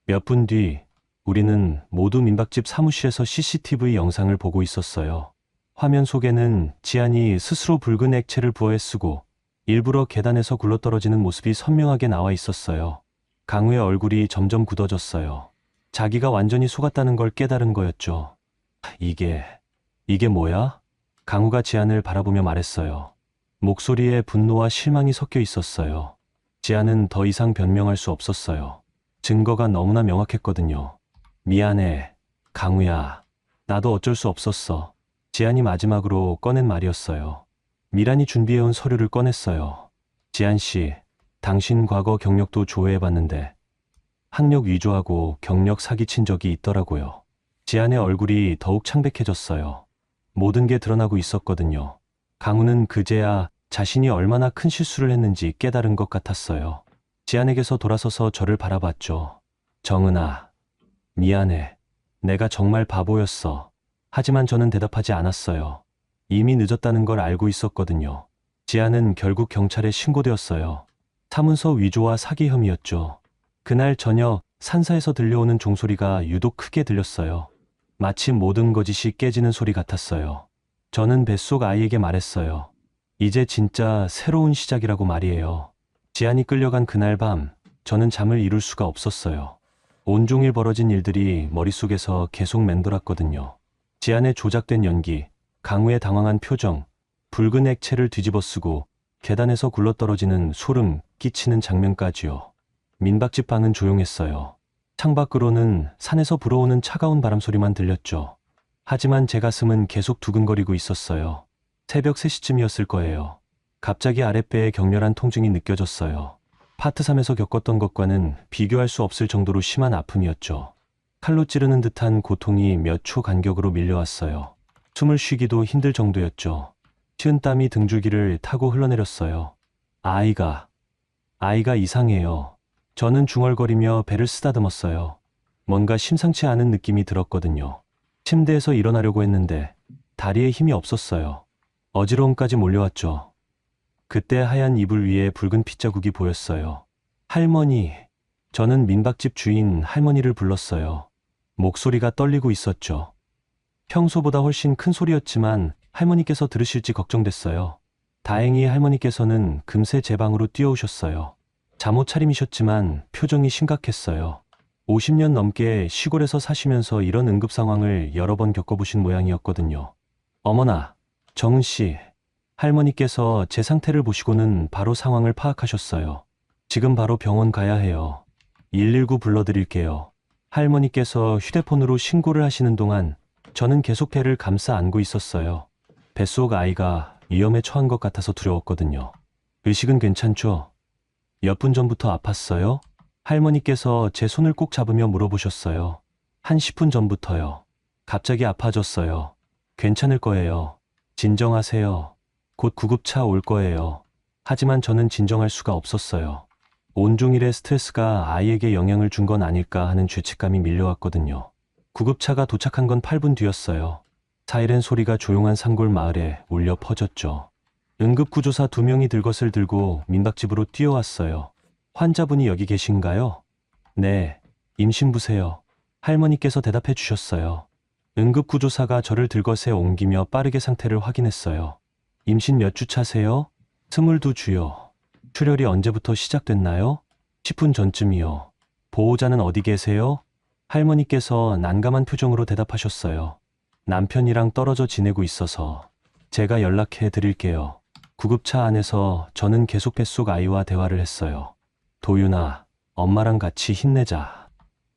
몇 분 뒤 우리는 모두 민박집 사무실에서 CCTV 영상을 보고 있었어요. 화면 속에는 지안이 스스로 붉은 액체를 부어에 쓰고 일부러 계단에서 굴러떨어지는 모습이 선명하게 나와 있었어요. 강우의 얼굴이 점점 굳어졌어요. 자기가 완전히 속았다는 걸 깨달은 거였죠. 이게 뭐야? 강우가 지안을 바라보며 말했어요. 목소리에 분노와 실망이 섞여 있었어요. 지안은 더 이상 변명할 수 없었어요. 증거가 너무나 명확했거든요. 미안해, 강우야. 나도 어쩔 수 없었어. 지안이 마지막으로 꺼낸 말이었어요. 미란이 준비해온 서류를 꺼냈어요. 지안 씨, 당신 과거 경력도 조회해봤는데 학력 위조하고 경력 사기친 적이 있더라고요. 지안의 얼굴이 더욱 창백해졌어요. 모든 게 드러나고 있었거든요. 강우는 그제야 자신이 얼마나 큰 실수를 했는지 깨달은 것 같았어요. 지안에게서 돌아서서 저를 바라봤죠. 정은아, 미안해. 내가 정말 바보였어. 하지만 저는 대답하지 않았어요. 이미 늦었다는 걸 알고 있었거든요. 지아는 결국 경찰에 신고되었어요. 사문서 위조와 사기 혐의였죠. 그날 저녁 산사에서 들려오는 종소리가 유독 크게 들렸어요. 마치 모든 거짓이 깨지는 소리 같았어요. 저는 뱃속 아이에게 말했어요. 이제 진짜 새로운 시작이라고 말이에요. 지안이 끌려간 그날 밤, 저는 잠을 이룰 수가 없었어요. 온종일 벌어진 일들이 머릿속에서 계속 맴돌았거든요. 지안의 조작된 연기, 강우의 당황한 표정, 붉은 액체를 뒤집어 쓰고 계단에서 굴러떨어지는 소름 끼치는 장면까지요. 민박집 방은 조용했어요. 창밖으로는 산에서 불어오는 차가운 바람 소리만 들렸죠. 하지만 제 가슴은 계속 두근거리고 있었어요. 새벽 3시쯤이었을 거예요. 갑자기 아랫배에 격렬한 통증이 느껴졌어요. 파트 3에서 겪었던 것과는 비교할 수 없을 정도로 심한 아픔이었죠. 칼로 찌르는 듯한 고통이 몇 초 간격으로 밀려왔어요. 숨을 쉬기도 힘들 정도였죠. 치은 땀이 등줄기를 타고 흘러내렸어요. 아이가 이상해요. 저는 중얼거리며 배를 쓰다듬었어요. 뭔가 심상치 않은 느낌이 들었거든요. 침대에서 일어나려고 했는데 다리에 힘이 없었어요. 어지러움까지 몰려왔죠. 그때 하얀 이불 위에 붉은 핏자국이 보였어요. 할머니. 저는 민박집 주인 할머니를 불렀어요. 목소리가 떨리고 있었죠. 평소보다 훨씬 큰 소리였지만 할머니께서 들으실지 걱정됐어요. 다행히 할머니께서는 금세 제 방으로 뛰어오셨어요. 잠옷 차림이셨지만 표정이 심각했어요. 50년 넘게 시골에서 사시면서 이런 응급 상황을 여러 번 겪어보신 모양이었거든요. 어머나, 정은 씨. 할머니께서 제 상태를 보시고는 바로 상황을 파악하셨어요. 지금 바로 병원 가야 해요. 119 불러드릴게요. 할머니께서 휴대폰으로 신고를 하시는 동안 저는 계속 배를 감싸 안고 있었어요. 뱃속 아이가 위험에 처한 것 같아서 두려웠거든요. 의식은 괜찮죠? 몇 분 전부터 아팠어요? 할머니께서 제 손을 꼭 잡으며 물어보셨어요. 한 10분 전부터요. 갑자기 아파졌어요. 괜찮을 거예요. 진정하세요. 곧 구급차 올 거예요. 하지만 저는 진정할 수가 없었어요. 온종일의 스트레스가 아이에게 영향을 준 건 아닐까 하는 죄책감이 밀려왔거든요. 구급차가 도착한 건 8분 뒤였어요. 사이렌 소리가 조용한 산골 마을에 울려 퍼졌죠. 응급구조사 2명이 들것을 들고 민박집으로 뛰어왔어요. 환자분이 여기 계신가요? 네, 임신부세요. 할머니께서 대답해 주셨어요. 응급구조사가 저를 들것에 옮기며 빠르게 상태를 확인했어요. 임신 몇 주 차세요? 22주요. 출혈이 언제부터 시작됐나요? 10분 전쯤이요. 보호자는 어디 계세요? 할머니께서 난감한 표정으로 대답하셨어요. 남편이랑 떨어져 지내고 있어서 제가 연락해 드릴게요. 구급차 안에서 저는 계속 뱃속 아이와 대화를 했어요. 도윤아, 엄마랑 같이 힘내자.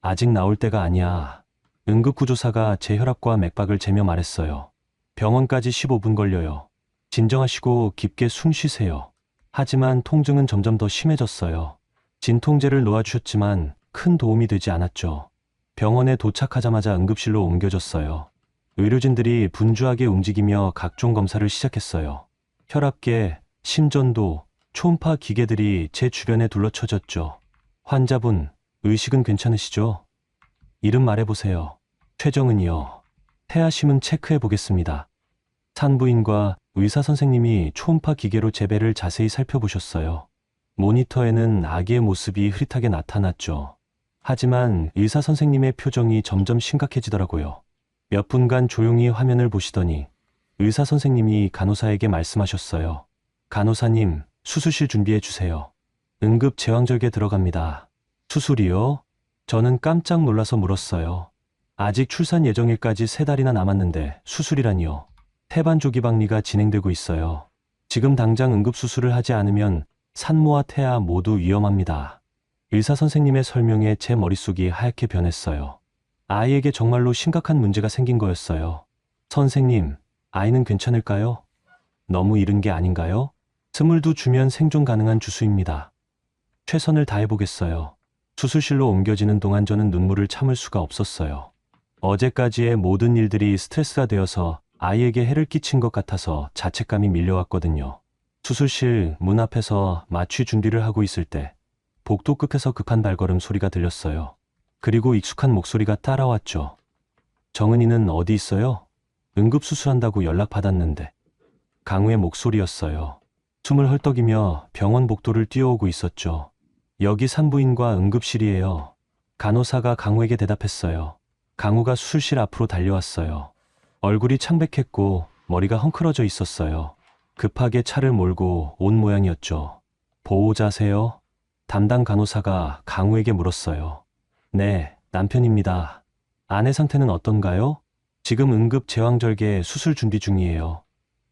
아직 나올 때가 아니야. 응급구조사가 제 혈압과 맥박을 재며 말했어요. 병원까지 15분 걸려요. 진정하시고 깊게 숨 쉬세요. 하지만 통증은 점점 더 심해졌어요. 진통제를 놓아주셨지만 큰 도움이 되지 않았죠. 병원에 도착하자마자 응급실로 옮겨졌어요. 의료진들이 분주하게 움직이며 각종 검사를 시작했어요. 혈압계, 심전도, 초음파 기계들이 제 주변에 둘러쳐졌죠. 환자분, 의식은 괜찮으시죠? 이름 말해보세요. 최정은이요. 태아심은 체크해 보겠습니다. 산부인과 의사 선생님이 초음파 기계로 제 배를 자세히 살펴보셨어요. 모니터에는 아기의 모습이 흐릿하게 나타났죠. 하지만 의사 선생님의 표정이 점점 심각해지더라고요. 몇 분간 조용히 화면을 보시더니 의사 선생님이 간호사에게 말씀하셨어요. 간호사님, 수술실 준비해 주세요. 응급 제왕절개 들어갑니다. 수술이요? 저는 깜짝 놀라서 물었어요. 아직 출산 예정일까지 3달이나 남았는데 수술이라니요. 태반 조기박리가 진행되고 있어요. 지금 당장 응급수술을 하지 않으면 산모와 태아 모두 위험합니다. 의사 선생님의 설명에 제 머릿속이 하얗게 변했어요. 아이에게 정말로 심각한 문제가 생긴 거였어요. 선생님, 아이는 괜찮을까요? 너무 이른 게 아닌가요? 22주면 생존 가능한 주수입니다. 최선을 다해보겠어요. 수술실로 옮겨지는 동안 저는 눈물을 참을 수가 없었어요. 어제까지의 모든 일들이 스트레스가 되어서 아이에게 해를 끼친 것 같아서 자책감이 밀려왔거든요. 수술실 문 앞에서 마취 준비를 하고 있을 때 복도 끝에서 급한 발걸음 소리가 들렸어요. 그리고 익숙한 목소리가 따라왔죠. 정은이는 어디 있어요? 응급수술한다고 연락받았는데. 강우의 목소리였어요. 숨을 헐떡이며 병원 복도를 뛰어오고 있었죠. 여기 산부인과 응급실이에요. 간호사가 강우에게 대답했어요. 강우가 수술실 앞으로 달려왔어요. 얼굴이 창백했고 머리가 헝클어져 있었어요. 급하게 차를 몰고 온 모양이었죠. 보호자세요? 담당 간호사가 강우에게 물었어요. 네, 남편입니다. 아내 상태는 어떤가요? 지금 응급 제왕절개 수술 준비 중이에요.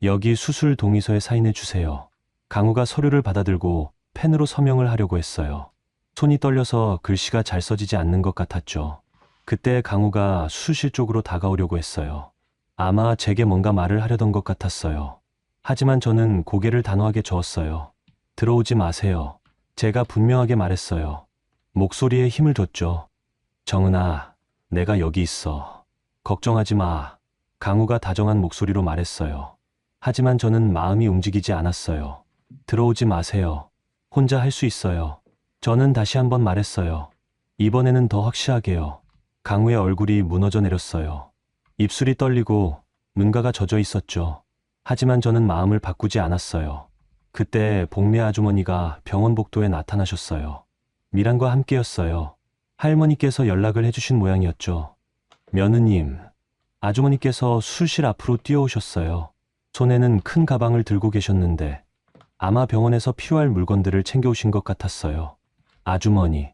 여기 수술 동의서에 사인해 주세요. 강우가 서류를 받아들고 펜으로 서명을 하려고 했어요. 손이 떨려서 글씨가 잘 써지지 않는 것 같았죠. 그때 강우가 수술실 쪽으로 다가오려고 했어요. 아마 제게 뭔가 말을 하려던 것 같았어요. 하지만 저는 고개를 단호하게 저었어요. 들어오지 마세요. 제가 분명하게 말했어요. 목소리에 힘을 줬죠. 정은아, 내가 여기 있어. 걱정하지 마. 강우가 다정한 목소리로 말했어요. 하지만 저는 마음이 움직이지 않았어요. 들어오지 마세요. 혼자 할 수 있어요. 저는 다시 한번 말했어요. 이번에는 더 확실하게요. 강우의 얼굴이 무너져 내렸어요. 입술이 떨리고 눈가가 젖어 있었죠. 하지만 저는 마음을 바꾸지 않았어요. 그때 복례 아주머니가 병원 복도에 나타나셨어요. 미란과 함께였어요. 할머니께서 연락을 해주신 모양이었죠. 며느님, 아주머니께서 수술실 앞으로 뛰어오셨어요. 손에는 큰 가방을 들고 계셨는데 아마 병원에서 필요할 물건들을 챙겨오신 것 같았어요. 아주머니.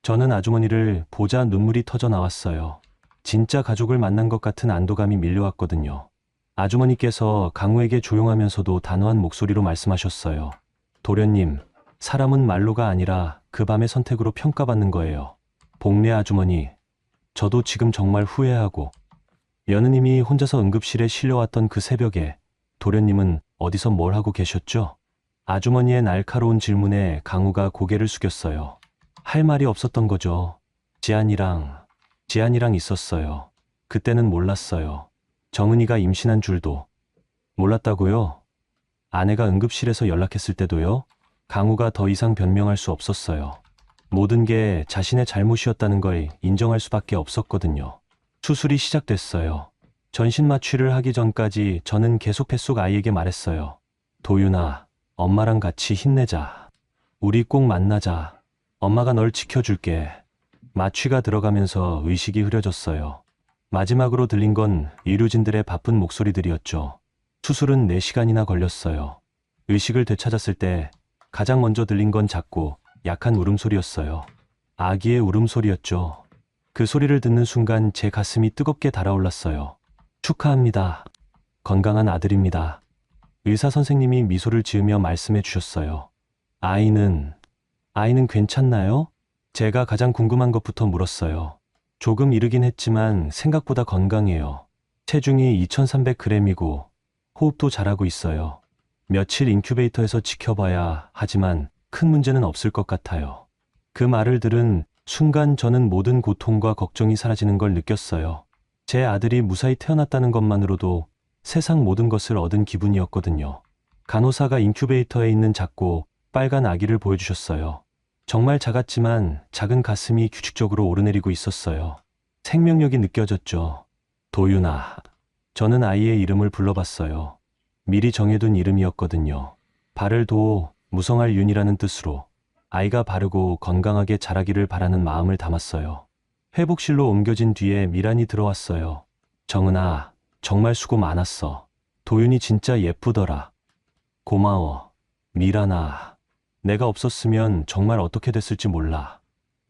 저는 아주머니를 보자 눈물이 터져 나왔어요. 진짜 가족을 만난 것 같은 안도감이 밀려왔거든요. 아주머니께서 강우에게 조용하면서도 단호한 목소리로 말씀하셨어요. 도련님, 사람은 말로가 아니라 그 밤의 선택으로 평가받는 거예요. 복례 아주머니, 저도 지금 정말 후회하고 며느님이 혼자서 응급실에 실려왔던 그 새벽에 도련님은 어디서 뭘 하고 계셨죠? 아주머니의 날카로운 질문에 강우가 고개를 숙였어요. 할 말이 없었던 거죠. 지안이랑 있었어요. 그때는 몰랐어요. 정은이가 임신한 줄도. 몰랐다고요? 아내가 응급실에서 연락했을 때도요? 강우가 더 이상 변명할 수 없었어요. 모든 게 자신의 잘못이었다는 걸 인정할 수밖에 없었거든요. 수술이 시작됐어요. 전신 마취를 하기 전까지 저는 계속 뱃속 아이에게 말했어요. 도윤아, 엄마랑 같이 힘내자. 우리 꼭 만나자. 엄마가 널 지켜줄게. 마취가 들어가면서 의식이 흐려졌어요. 마지막으로 들린 건 의료진들의 바쁜 목소리들이었죠. 수술은 4시간이나 걸렸어요. 의식을 되찾았을 때 가장 먼저 들린 건 작고 약한 울음소리였어요. 아기의 울음소리였죠. 그 소리를 듣는 순간 제 가슴이 뜨겁게 달아올랐어요. 축하합니다. 건강한 아들입니다. 의사 선생님이 미소를 지으며 말씀해 주셨어요. 아이는 괜찮나요? 제가 가장 궁금한 것부터 물었어요. 조금 이르긴 했지만 생각보다 건강해요. 체중이 2300g이고 호흡도 잘하고 있어요. 며칠 인큐베이터에서 지켜봐야 하지만 큰 문제는 없을 것 같아요. 그 말을 들은 순간 저는 모든 고통과 걱정이 사라지는 걸 느꼈어요. 제 아들이 무사히 태어났다는 것만으로도 세상 모든 것을 얻은 기분이었거든요. 간호사가 인큐베이터에 있는 작고 빨간 아기를 보여주셨어요. 정말 작았지만 작은 가슴이 규칙적으로 오르내리고 있었어요. 생명력이 느껴졌죠. 도윤아. 저는 아이의 이름을 불러봤어요. 미리 정해둔 이름이었거든요. 바를 도 무성할 윤이라는 뜻으로 아이가 바르고 건강하게 자라기를 바라는 마음을 담았어요. 회복실로 옮겨진 뒤에 미란이 들어왔어요. 정은아, 정말 수고 많았어. 도윤이 진짜 예쁘더라. 고마워. 미란아. 내가 없었으면 정말 어떻게 됐을지 몰라.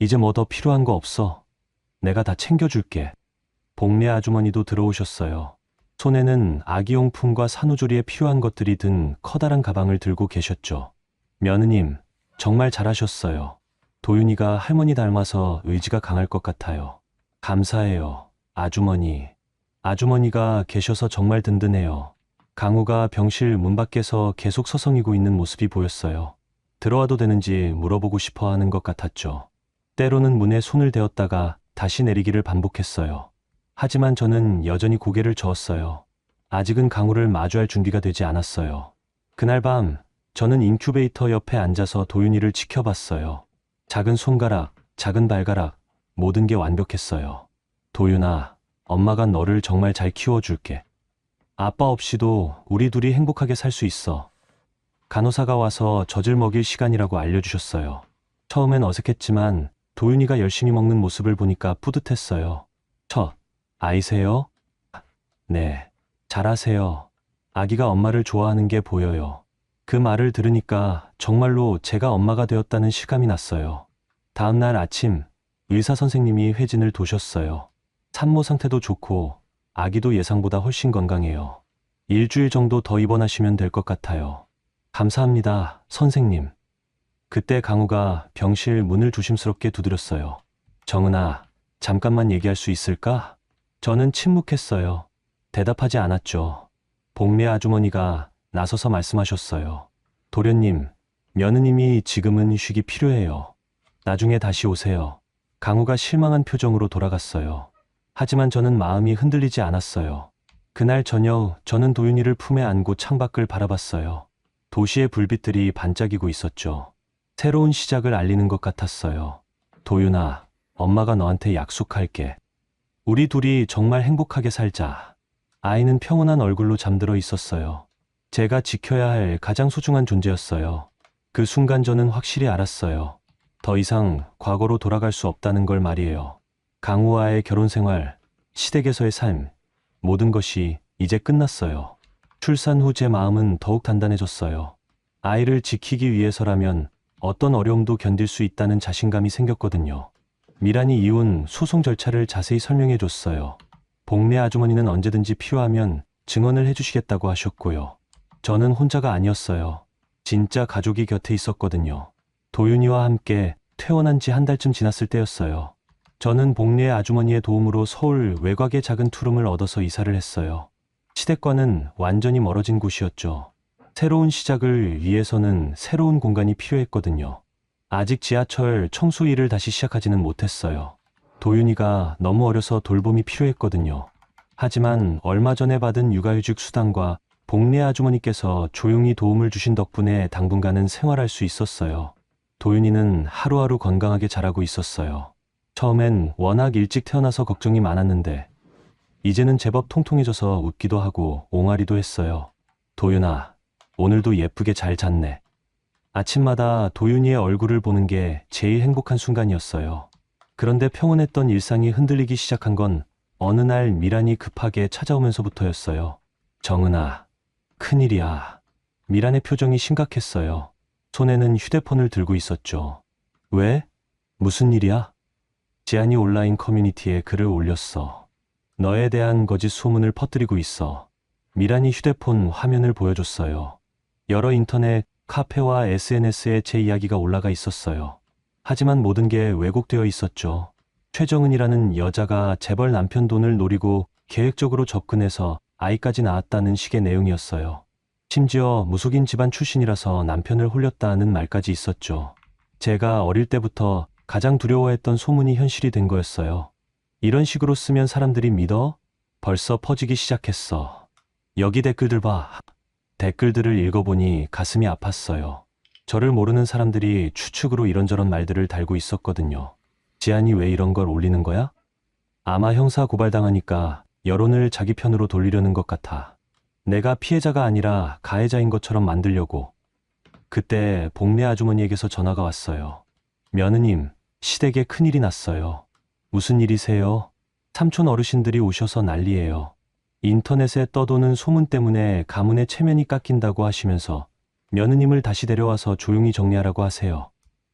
이제 뭐 더 필요한 거 없어. 내가 다 챙겨줄게. 복례 아주머니도 들어오셨어요. 손에는 아기용품과 산후조리에 필요한 것들이 든 커다란 가방을 들고 계셨죠. 며느님, 정말 잘하셨어요. 도윤이가 할머니 닮아서 의지가 강할 것 같아요. 감사해요, 아주머니. 아주머니가 계셔서 정말 든든해요. 강우가 병실 문 밖에서 계속 서성이고 있는 모습이 보였어요. 들어와도 되는지 물어보고 싶어 하는 것 같았죠. 때로는 문에 손을 대었다가 다시 내리기를 반복했어요. 하지만 저는 여전히 고개를 저었어요. 아직은 강우를 마주할 준비가 되지 않았어요. 그날 밤, 저는 인큐베이터 옆에 앉아서 도윤이를 지켜봤어요. 작은 손가락, 작은 발가락, 모든 게 완벽했어요. 도윤아, 엄마가 너를 정말 잘 키워줄게. 아빠 없이도 우리 둘이 행복하게 살 수 있어. 간호사가 와서 젖을 먹일 시간이라고 알려주셨어요. 처음엔 어색했지만 도윤이가 열심히 먹는 모습을 보니까 뿌듯했어요. 첫 아이세요? 네, 잘하세요. 아기가 엄마를 좋아하는 게 보여요. 그 말을 들으니까 정말로 제가 엄마가 되었다는 실감이 났어요. 다음 날 아침 의사 선생님이 회진을 도셨어요. 산모 상태도 좋고 아기도 예상보다 훨씬 건강해요. 일주일 정도 더 입원하시면 될 것 같아요. 감사합니다, 선생님. 그때 강우가 병실 문을 조심스럽게 두드렸어요. 정은아, 잠깐만 얘기할 수 있을까? 저는 침묵했어요. 대답하지 않았죠. 복례 아주머니가 나서서 말씀하셨어요. 도련님, 며느님이 지금은 휴식이 필요해요. 나중에 다시 오세요. 강우가 실망한 표정으로 돌아갔어요. 하지만 저는 마음이 흔들리지 않았어요. 그날 저녁 저는 도윤이를 품에 안고 창밖을 바라봤어요. 도시의 불빛들이 반짝이고 있었죠. 새로운 시작을 알리는 것 같았어요. 도윤아, 엄마가 너한테 약속할게. 우리 둘이 정말 행복하게 살자. 아이는 평온한 얼굴로 잠들어 있었어요. 제가 지켜야 할 가장 소중한 존재였어요. 그 순간 저는 확실히 알았어요. 더 이상 과거로 돌아갈 수 없다는 걸 말이에요. 강우와의 결혼 생활, 시댁에서의 삶, 모든 것이 이제 끝났어요. 출산 후 제 마음은 더욱 단단해졌어요. 아이를 지키기 위해서라면 어떤 어려움도 견딜 수 있다는 자신감이 생겼거든요. 미란이 이혼 소송 절차를 자세히 설명해 줬어요. 복례 아주머니는 언제든지 필요하면 증언을 해주시겠다고 하셨고요. 저는 혼자가 아니었어요. 진짜 가족이 곁에 있었거든요. 도윤이와 함께 퇴원한 지 한 달쯤 지났을 때였어요. 저는 복례 아주머니의 도움으로 서울 외곽의 작은 투룸을 얻어서 이사를 했어요. 시댁과는 완전히 멀어진 곳이었죠. 새로운 시작을 위해서는 새로운 공간이 필요했거든요. 아직 지하철 청소 일을 다시 시작하지는 못했어요. 도윤이가 너무 어려서 돌봄이 필요했거든요. 하지만 얼마 전에 받은 육아휴직 수당과 복례 아주머니께서 조용히 도움을 주신 덕분에 당분간은 생활할 수 있었어요. 도윤이는 하루하루 건강하게 자라고 있었어요. 처음엔 워낙 일찍 태어나서 걱정이 많았는데 이제는 제법 통통해져서 웃기도 하고 옹알이도 했어요. 도윤아, 오늘도 예쁘게 잘 잤네. 아침마다 도윤이의 얼굴을 보는 게 제일 행복한 순간이었어요. 그런데 평온했던 일상이 흔들리기 시작한 건 어느 날 미란이 급하게 찾아오면서부터였어요. 정은아, 큰일이야. 미란의 표정이 심각했어요. 손에는 휴대폰을 들고 있었죠. 왜? 무슨 일이야? 지안이 온라인 커뮤니티에 글을 올렸어. 너에 대한 거짓 소문을 퍼뜨리고 있어. 미란이 휴대폰 화면을 보여줬어요. 여러 인터넷, 카페와 SNS에 제 이야기가 올라가 있었어요. 하지만 모든 게 왜곡되어 있었죠. 최정은이라는 여자가 재벌 남편 돈을 노리고 계획적으로 접근해서 아이까지 낳았다는 식의 내용이었어요. 심지어 무속인 집안 출신이라서 남편을 홀렸다는 말까지 있었죠. 제가 어릴 때부터 가장 두려워했던 소문이 현실이 된 거였어요. 이런 식으로 쓰면 사람들이 믿어? 벌써 퍼지기 시작했어. 여기 댓글들 봐. 댓글들을 읽어보니 가슴이 아팠어요. 저를 모르는 사람들이 추측으로 이런저런 말들을 달고 있었거든요. 지안이 왜 이런 걸 올리는 거야? 아마 형사 고발당하니까 여론을 자기 편으로 돌리려는 것 같아. 내가 피해자가 아니라 가해자인 것처럼 만들려고. 그때 복례 아주머니에게서 전화가 왔어요. 며느님, 시댁에 큰일이 났어요. 무슨 일이세요? 삼촌 어르신들이 오셔서 난리예요. 인터넷에 떠도는 소문 때문에 가문의 체면이 깎인다고 하시면서 며느님을 다시 데려와서 조용히 정리하라고 하세요.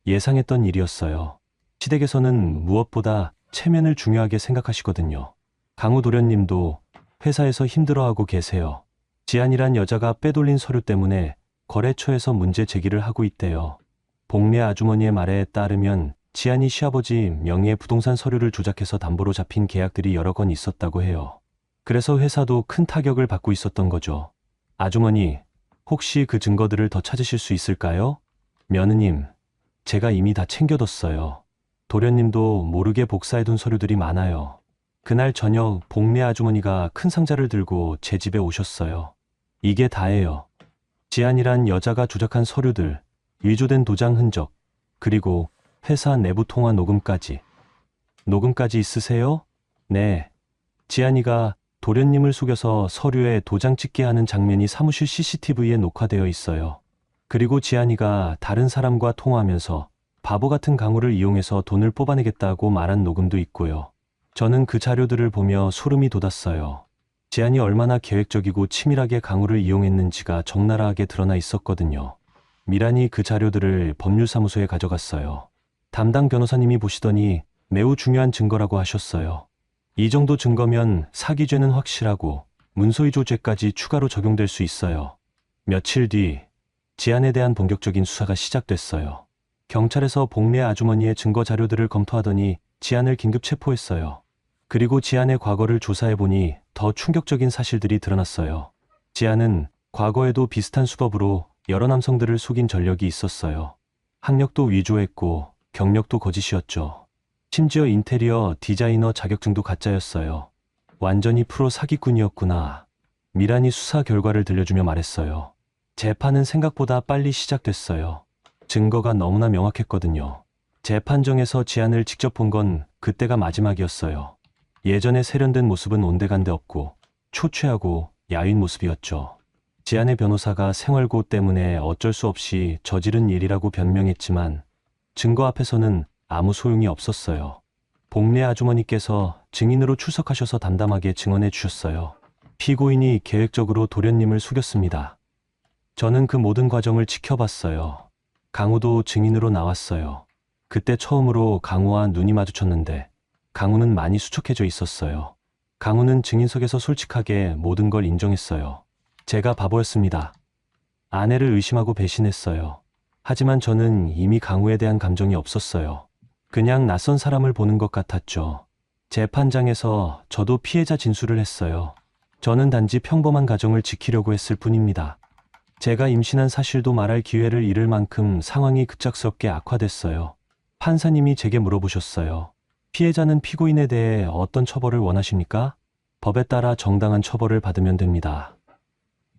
예상했던 일이었어요. 시댁에서는 무엇보다 체면을 중요하게 생각하시거든요. 강우 도련님도 회사에서 힘들어하고 계세요. 지안이란 여자가 빼돌린 서류 때문에 거래처에서 문제 제기를 하고 있대요. 복례 아주머니의 말에 따르면 지안이 시아버지 명의의 부동산 서류를 조작해서 담보로 잡힌 계약들이 여러 건 있었다고 해요. 그래서 회사도 큰 타격을 받고 있었던 거죠. 아주머니, 혹시 그 증거들을 더 찾으실 수 있을까요? 며느님, 제가 이미 다 챙겨뒀어요. 도련님도 모르게 복사해둔 서류들이 많아요. 그날 저녁 복례 아주머니가 큰 상자를 들고 제 집에 오셨어요. 이게 다예요. 지안이란 여자가 조작한 서류들, 위조된 도장 흔적, 그리고 회사 내부 통화 녹음까지. 녹음까지 있으세요? 네. 지안이가 도련님을 속여서 서류에 도장 찍게 하는 장면이 사무실 CCTV에 녹화되어 있어요. 그리고 지안이가 다른 사람과 통화하면서 바보 같은 강우를 이용해서 돈을 뽑아내겠다고 말한 녹음도 있고요. 저는 그 자료들을 보며 소름이 돋았어요. 지안이 얼마나 계획적이고 치밀하게 강우를 이용했는지가 적나라하게 드러나 있었거든요. 미란이 그 자료들을 법률사무소에 가져갔어요. 담당 변호사님이 보시더니 매우 중요한 증거라고 하셨어요. 이 정도 증거면 사기죄는 확실하고 문서위조죄까지 추가로 적용될 수 있어요. 며칠 뒤 지안에 대한 본격적인 수사가 시작됐어요. 경찰에서 복례 아주머니의 증거 자료들을 검토하더니 지안을 긴급 체포했어요. 그리고 지안의 과거를 조사해보니 더 충격적인 사실들이 드러났어요. 지안은 과거에도 비슷한 수법으로 여러 남성들을 속인 전력이 있었어요. 학력도 위조했고 경력도 거짓이었죠. 심지어 인테리어 디자이너 자격증도 가짜였어요. 완전히 프로 사기꾼이었구나. 미란이 수사 결과를 들려주며 말했어요. 재판은 생각보다 빨리 시작됐어요. 증거가 너무나 명확했거든요. 재판정에서 지안을 직접 본 건 그때가 마지막이었어요. 예전에 세련된 모습은 온데간데 없고 초췌하고 야윈 모습이었죠. 지안의 변호사가 생활고 때문에 어쩔 수 없이 저지른 일이라고 변명했지만 증거 앞에서는 아무 소용이 없었어요. 복례 아주머니께서 증인으로 출석하셔서 담담하게 증언해 주셨어요. 피고인이 계획적으로 도련님을 속였습니다. 저는 그 모든 과정을 지켜봤어요. 강우도 증인으로 나왔어요. 그때 처음으로 강우와 눈이 마주쳤는데 강우는 많이 수척해져 있었어요. 강우는 증인석에서 솔직하게 모든 걸 인정했어요. 제가 바보였습니다. 아내를 의심하고 배신했어요. 하지만 저는 이미 강우에 대한 감정이 없었어요. 그냥 낯선 사람을 보는 것 같았죠. 재판장에서 저도 피해자 진술을 했어요. 저는 단지 평범한 가정을 지키려고 했을 뿐입니다. 제가 임신한 사실도 말할 기회를 잃을 만큼 상황이 급작스럽게 악화됐어요. 판사님이 제게 물어보셨어요. 피해자는 피고인에 대해 어떤 처벌을 원하십니까? 법에 따라 정당한 처벌을 받으면 됩니다.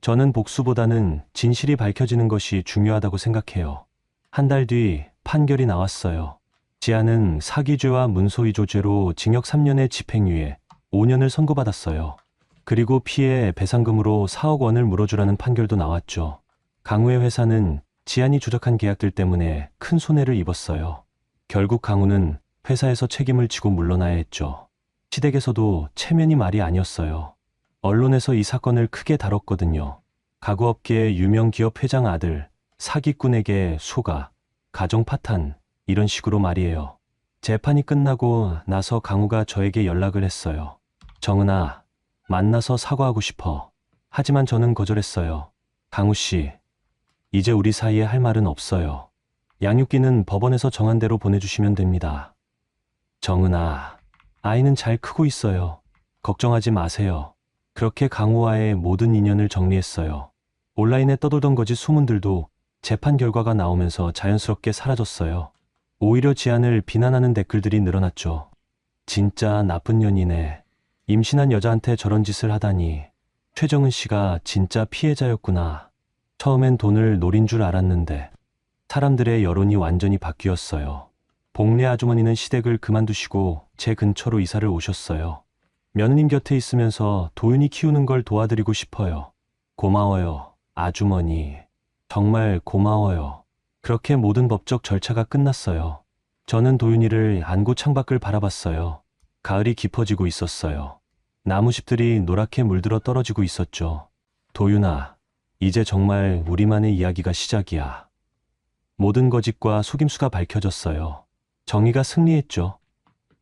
저는 복수보다는 진실이 밝혀지는 것이 중요하다고 생각해요. 한 달 뒤 판결이 나왔어요. 지안은 사기죄와 문서위조죄로 징역 3년에 집행유예 5년을 선고받았어요. 그리고 피해 배상금으로 4억 원을 물어주라는 판결도 나왔죠. 강우의 회사는 지안이 조작한 계약들 때문에 큰 손해를 입었어요. 결국 강우는 회사에서 책임을 지고 물러나야 했죠. 시댁에서도 체면이 말이 아니었어요. 언론에서 이 사건을 크게 다뤘거든요. 가구업계의 유명 기업 회장 아들, 사기꾼에게 속아, 가정 파탄, 이런 식으로 말이에요. 재판이 끝나고 나서 강우가 저에게 연락을 했어요. 정은아, 만나서 사과하고 싶어. 하지만 저는 거절했어요. 강우 씨, 이제 우리 사이에 할 말은 없어요. 양육비는 법원에서 정한 대로 보내주시면 됩니다. 정은아, 아이는 잘 크고 있어요. 걱정하지 마세요. 그렇게 강우와의 모든 인연을 정리했어요. 온라인에 떠돌던 거짓 소문들도 재판 결과가 나오면서 자연스럽게 사라졌어요. 오히려 지안을 비난하는 댓글들이 늘어났죠. 진짜 나쁜 년이네. 임신한 여자한테 저런 짓을 하다니. 최정은 씨가 진짜 피해자였구나. 처음엔 돈을 노린 줄 알았는데. 사람들의 여론이 완전히 바뀌었어요. 복례 아주머니는 시댁을 그만두시고 제 근처로 이사를 오셨어요. 며느님 곁에 있으면서 도윤이 키우는 걸 도와드리고 싶어요. 고마워요, 아주머니. 정말 고마워요. 그렇게 모든 법적 절차가 끝났어요. 저는 도윤이를 안고 창밖을 바라봤어요. 가을이 깊어지고 있었어요. 나무잎들이 노랗게 물들어 떨어지고 있었죠. 도윤아, 이제 정말 우리만의 이야기가 시작이야. 모든 거짓과 속임수가 밝혀졌어요. 정의가 승리했죠.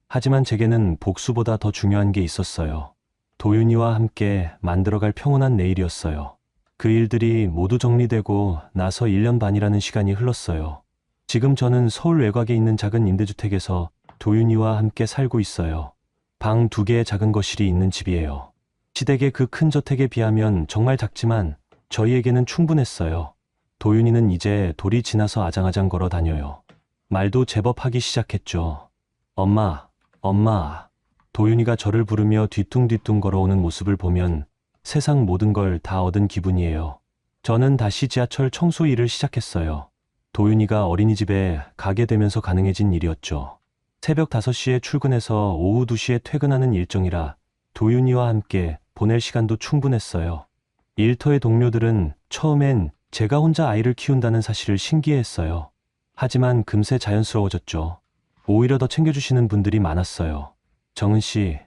하지만 제게는 복수보다 더 중요한 게 있었어요. 도윤이와 함께 만들어갈 평온한 내일이었어요. 그 일들이 모두 정리되고 나서 1년 반이라는 시간이 흘렀어요. 지금 저는 서울 외곽에 있는 작은 임대주택에서 도윤이와 함께 살고 있어요. 방 2개의 작은 거실이 있는 집이에요. 시댁의 그 큰 저택에 비하면 정말 작지만 저희에게는 충분했어요. 도윤이는 이제 돌이 지나서 아장아장 걸어 다녀요. 말도 제법 하기 시작했죠. 엄마, 엄마. 도윤이가 저를 부르며 뒤뚱뒤뚱 걸어오는 모습을 보면 세상 모든 걸 다 얻은 기분이에요. 저는 다시 지하철 청소 일을 시작했어요. 도윤이가 어린이집에 가게 되면서 가능해진 일이었죠. 새벽 5시에 출근해서 오후 2시에 퇴근하는 일정이라 도윤이와 함께 보낼 시간도 충분했어요. 일터의 동료들은 처음엔 제가 혼자 아이를 키운다는 사실을 신기해했어요. 하지만 금세 자연스러워졌죠. 오히려 더 챙겨주시는 분들이 많았어요. 정은 씨,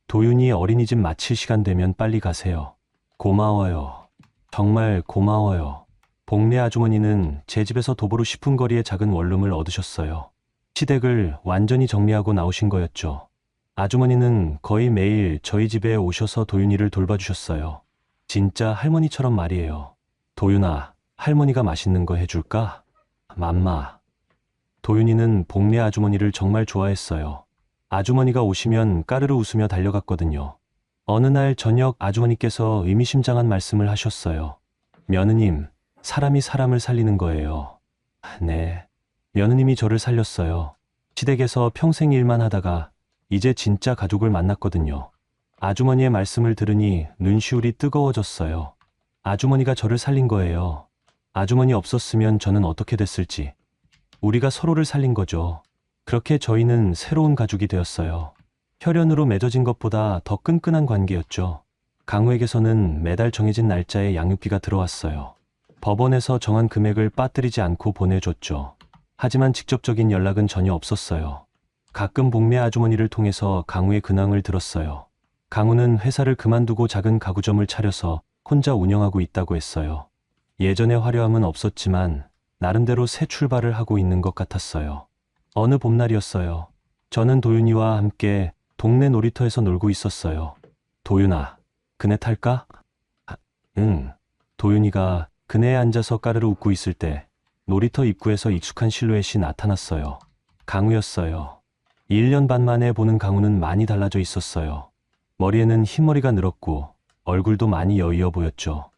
도윤이 어린이집 마칠 시간 되면 빨리 가세요. 고마워요. 정말 고마워요. 복례 아주머니는 제 집에서 도보로 10분 거리의 작은 원룸을 얻으셨어요. 시댁을 완전히 정리하고 나오신 거였죠. 아주머니는 거의 매일 저희 집에 오셔서 도윤이를 돌봐주셨어요. 진짜 할머니처럼 말이에요. 도윤아, 할머니가 맛있는 거 해줄까? 맘마. 도윤이는 복례 아주머니를 정말 좋아했어요. 아주머니가 오시면 까르르 웃으며 달려갔거든요. 어느 날 저녁 아주머니께서 의미심장한 말씀을 하셨어요. 며느님, 사람이 사람을 살리는 거예요. 네. 며느님이 저를 살렸어요. 시댁에서 평생 일만 하다가 이제 진짜 가족을 만났거든요. 아주머니의 말씀을 들으니 눈시울이 뜨거워졌어요. 아주머니가 저를 살린 거예요. 아주머니 없었으면 저는 어떻게 됐을지. 우리가 서로를 살린 거죠. 그렇게 저희는 새로운 가족이 되었어요. 혈연으로 맺어진 것보다 더 끈끈한 관계였죠. 강우에게서는 매달 정해진 날짜에 양육비가 들어왔어요. 법원에서 정한 금액을 빠뜨리지 않고 보내줬죠. 하지만 직접적인 연락은 전혀 없었어요. 가끔 복례 아주머니를 통해서 강우의 근황을 들었어요. 강우는 회사를 그만두고 작은 가구점을 차려서 혼자 운영하고 있다고 했어요. 예전의 화려함은 없었지만 나름대로 새 출발을 하고 있는 것 같았어요. 어느 봄날이었어요. 저는 도윤이와 함께 동네 놀이터에서 놀고 있었어요. 도윤아, 그네 탈까? 응. 도윤이가 그네에 앉아서 까르르 웃고 있을 때 놀이터 입구에서 익숙한 실루엣이 나타났어요. 강우였어요. 1년 반 만에 보는 강우는 많이 달라져 있었어요. 머리에는 흰머리가 늘었고 얼굴도 많이 여위어 보였죠.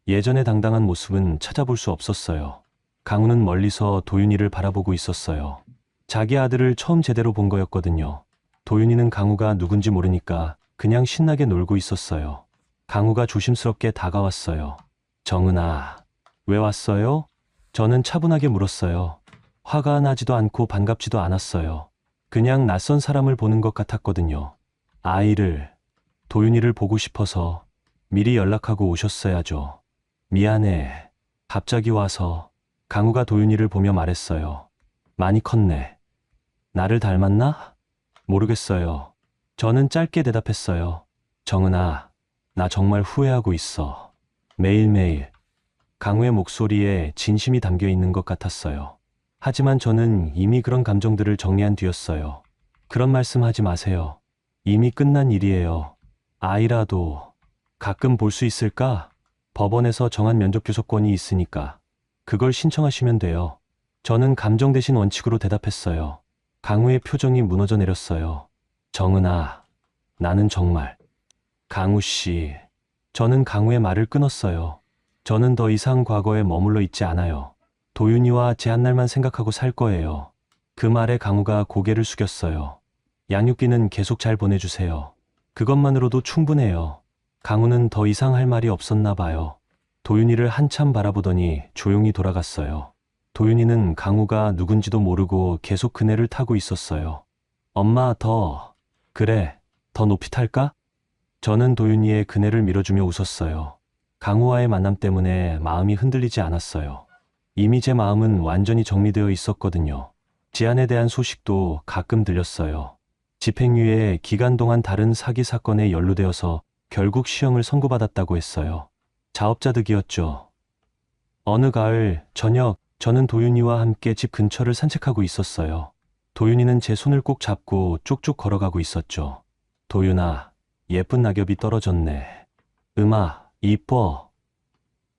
예전의 당당한 모습은 찾아볼 수 없었어요. 강우는 멀리서 도윤이를 바라보고 있었어요. 자기 아들을 처음 제대로 본 거였거든요. 도윤이는 강우가 누군지 모르니까 그냥 신나게 놀고 있었어요. 강우가 조심스럽게 다가왔어요. 정은아, 왜 왔어요? 저는 차분하게 물었어요. 화가 나지도 않고 반갑지도 않았어요. 그냥 낯선 사람을 보는 것 같았거든요. 도윤이를 보고 싶어서 미리 연락하고 오셨어야죠. 미안해. 갑자기 와서. 강우가 도윤이를 보며 말했어요. 많이 컸네. 나를 닮았나? 모르겠어요. 저는 짧게 대답했어요. 정은아, 나 정말 후회하고 있어. 매일매일. 강우의 목소리에 진심이 담겨 있는 것 같았어요. 하지만 저는 이미 그런 감정들을 정리한 뒤였어요. 그런 말씀 하지 마세요. 이미 끝난 일이에요. 아이라도 가끔 볼 수 있을까? 법원에서 정한 면접 교섭권이 있으니까 그걸 신청하시면 돼요. 저는 감정 대신 원칙으로 대답했어요. 강우의 표정이 무너져 내렸어요. 정은아, 나는 정말. 강우 씨. 저는 강우의 말을 끊었어요. 저는 더 이상 과거에 머물러 있지 않아요. 도윤이와 제 한 날만 생각하고 살 거예요. 그 말에 강우가 고개를 숙였어요. 양육비는 계속 잘 보내주세요. 그것만으로도 충분해요. 강우는 더 이상 할 말이 없었나 봐요. 도윤이를 한참 바라보더니 조용히 돌아갔어요. 도윤이는 강우가 누군지도 모르고 계속 그네를 타고 있었어요. 엄마, 그래, 더 높이 탈까? 저는 도윤이의 그네를 밀어주며 웃었어요. 강우와의 만남 때문에 마음이 흔들리지 않았어요. 이미 제 마음은 완전히 정리되어 있었거든요. 지안에 대한 소식도 가끔 들렸어요. 집행유예 기간 동안 다른 사기 사건에 연루되어서 결국 시형을 선고받았다고 했어요. 자업자득이었죠. 어느 가을 저녁, 저는 도윤이와 함께 집 근처를 산책하고 있었어요. 도윤이는 제 손을 꼭 잡고 쭉쭉 걸어가고 있었죠. 도윤아, 예쁜 낙엽이 떨어졌네. 음아, 이뻐.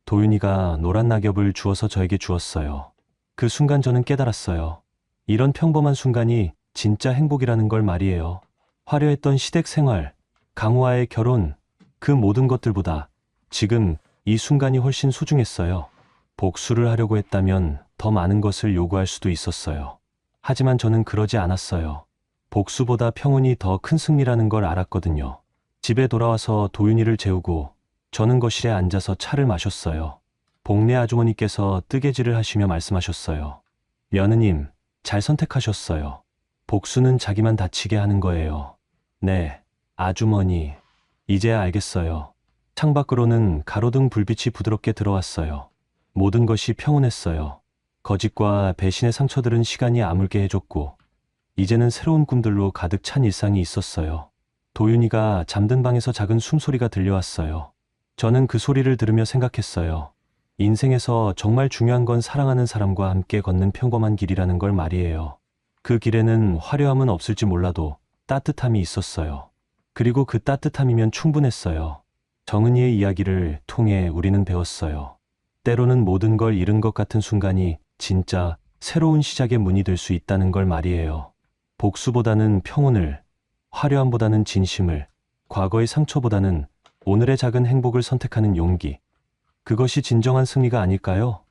도윤이가 노란 낙엽을 주워서 저에게 주었어요. 그 순간 저는 깨달았어요. 이런 평범한 순간이 진짜 행복이라는 걸 말이에요. 화려했던 시댁 생활, 강우와의 결혼, 그 모든 것들보다 지금 이 순간이 훨씬 소중했어요. 복수를 하려고 했다면 더 많은 것을 요구할 수도 있었어요. 하지만 저는 그러지 않았어요. 복수보다 평온이 더 큰 승리라는 걸 알았거든요. 집에 돌아와서 도윤이를 재우고 저는 거실에 앉아서 차를 마셨어요. 복례 아주머니께서 뜨개질을 하시며 말씀하셨어요. 며느님, 잘 선택하셨어요. 복수는 자기만 다치게 하는 거예요. 네, 아주머니. 이제야 알겠어요. 창밖으로는 가로등 불빛이 부드럽게 들어왔어요. 모든 것이 평온했어요. 거짓과 배신의 상처들은 시간이 아물게 해줬고, 이제는 새로운 꿈들로 가득 찬 일상이 있었어요. 도윤이가 잠든 방에서 작은 숨소리가 들려왔어요. 저는 그 소리를 들으며 생각했어요. 인생에서 정말 중요한 건 사랑하는 사람과 함께 걷는 평범한 길이라는 걸 말이에요. 그 길에는 화려함은 없을지 몰라도 따뜻함이 있었어요. 그리고 그 따뜻함이면 충분했어요. 정은이의 이야기를 통해 우리는 배웠어요. 때로는 모든 걸 잃은 것 같은 순간이 진짜 새로운 시작의 문이 될 수 있다는 걸 말이에요. 복수보다는 평온을, 화려함보다는 진심을, 과거의 상처보다는 오늘의 작은 행복을 선택하는 용기. 그것이 진정한 승리가 아닐까요?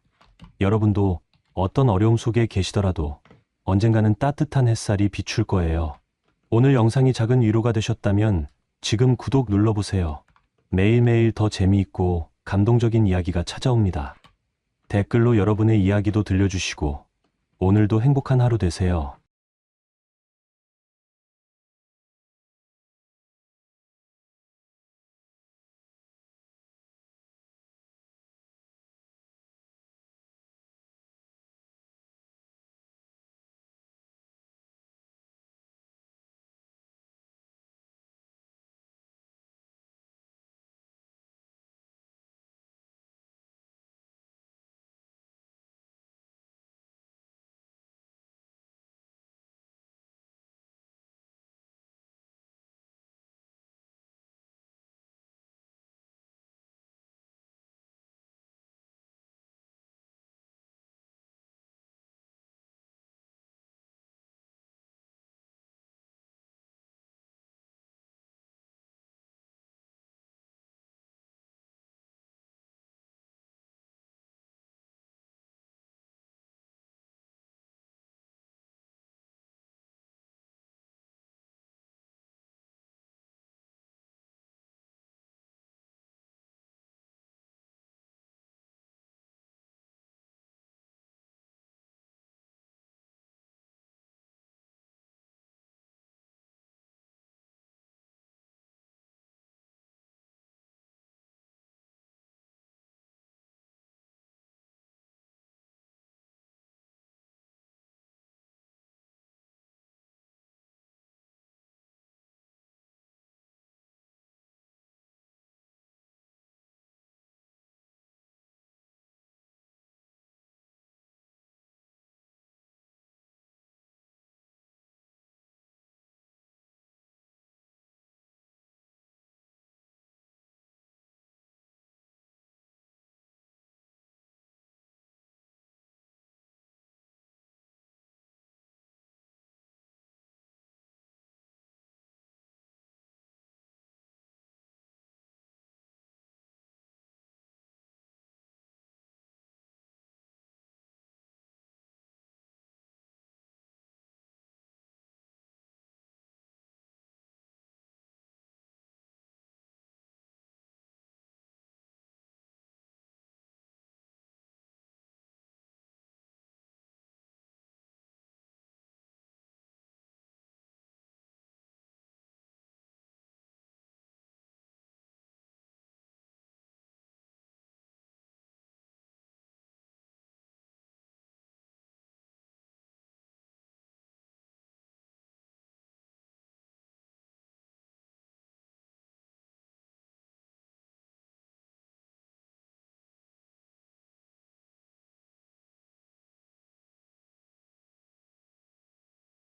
여러분도 어떤 어려움 속에 계시더라도 언젠가는 따뜻한 햇살이 비출 거예요. 오늘 영상이 작은 위로가 되셨다면 지금 구독 눌러보세요. 매일매일 더 재미있고 감동적인 이야기가 찾아옵니다. 댓글로 여러분의 이야기도 들려주시고 오늘도 행복한 하루 되세요.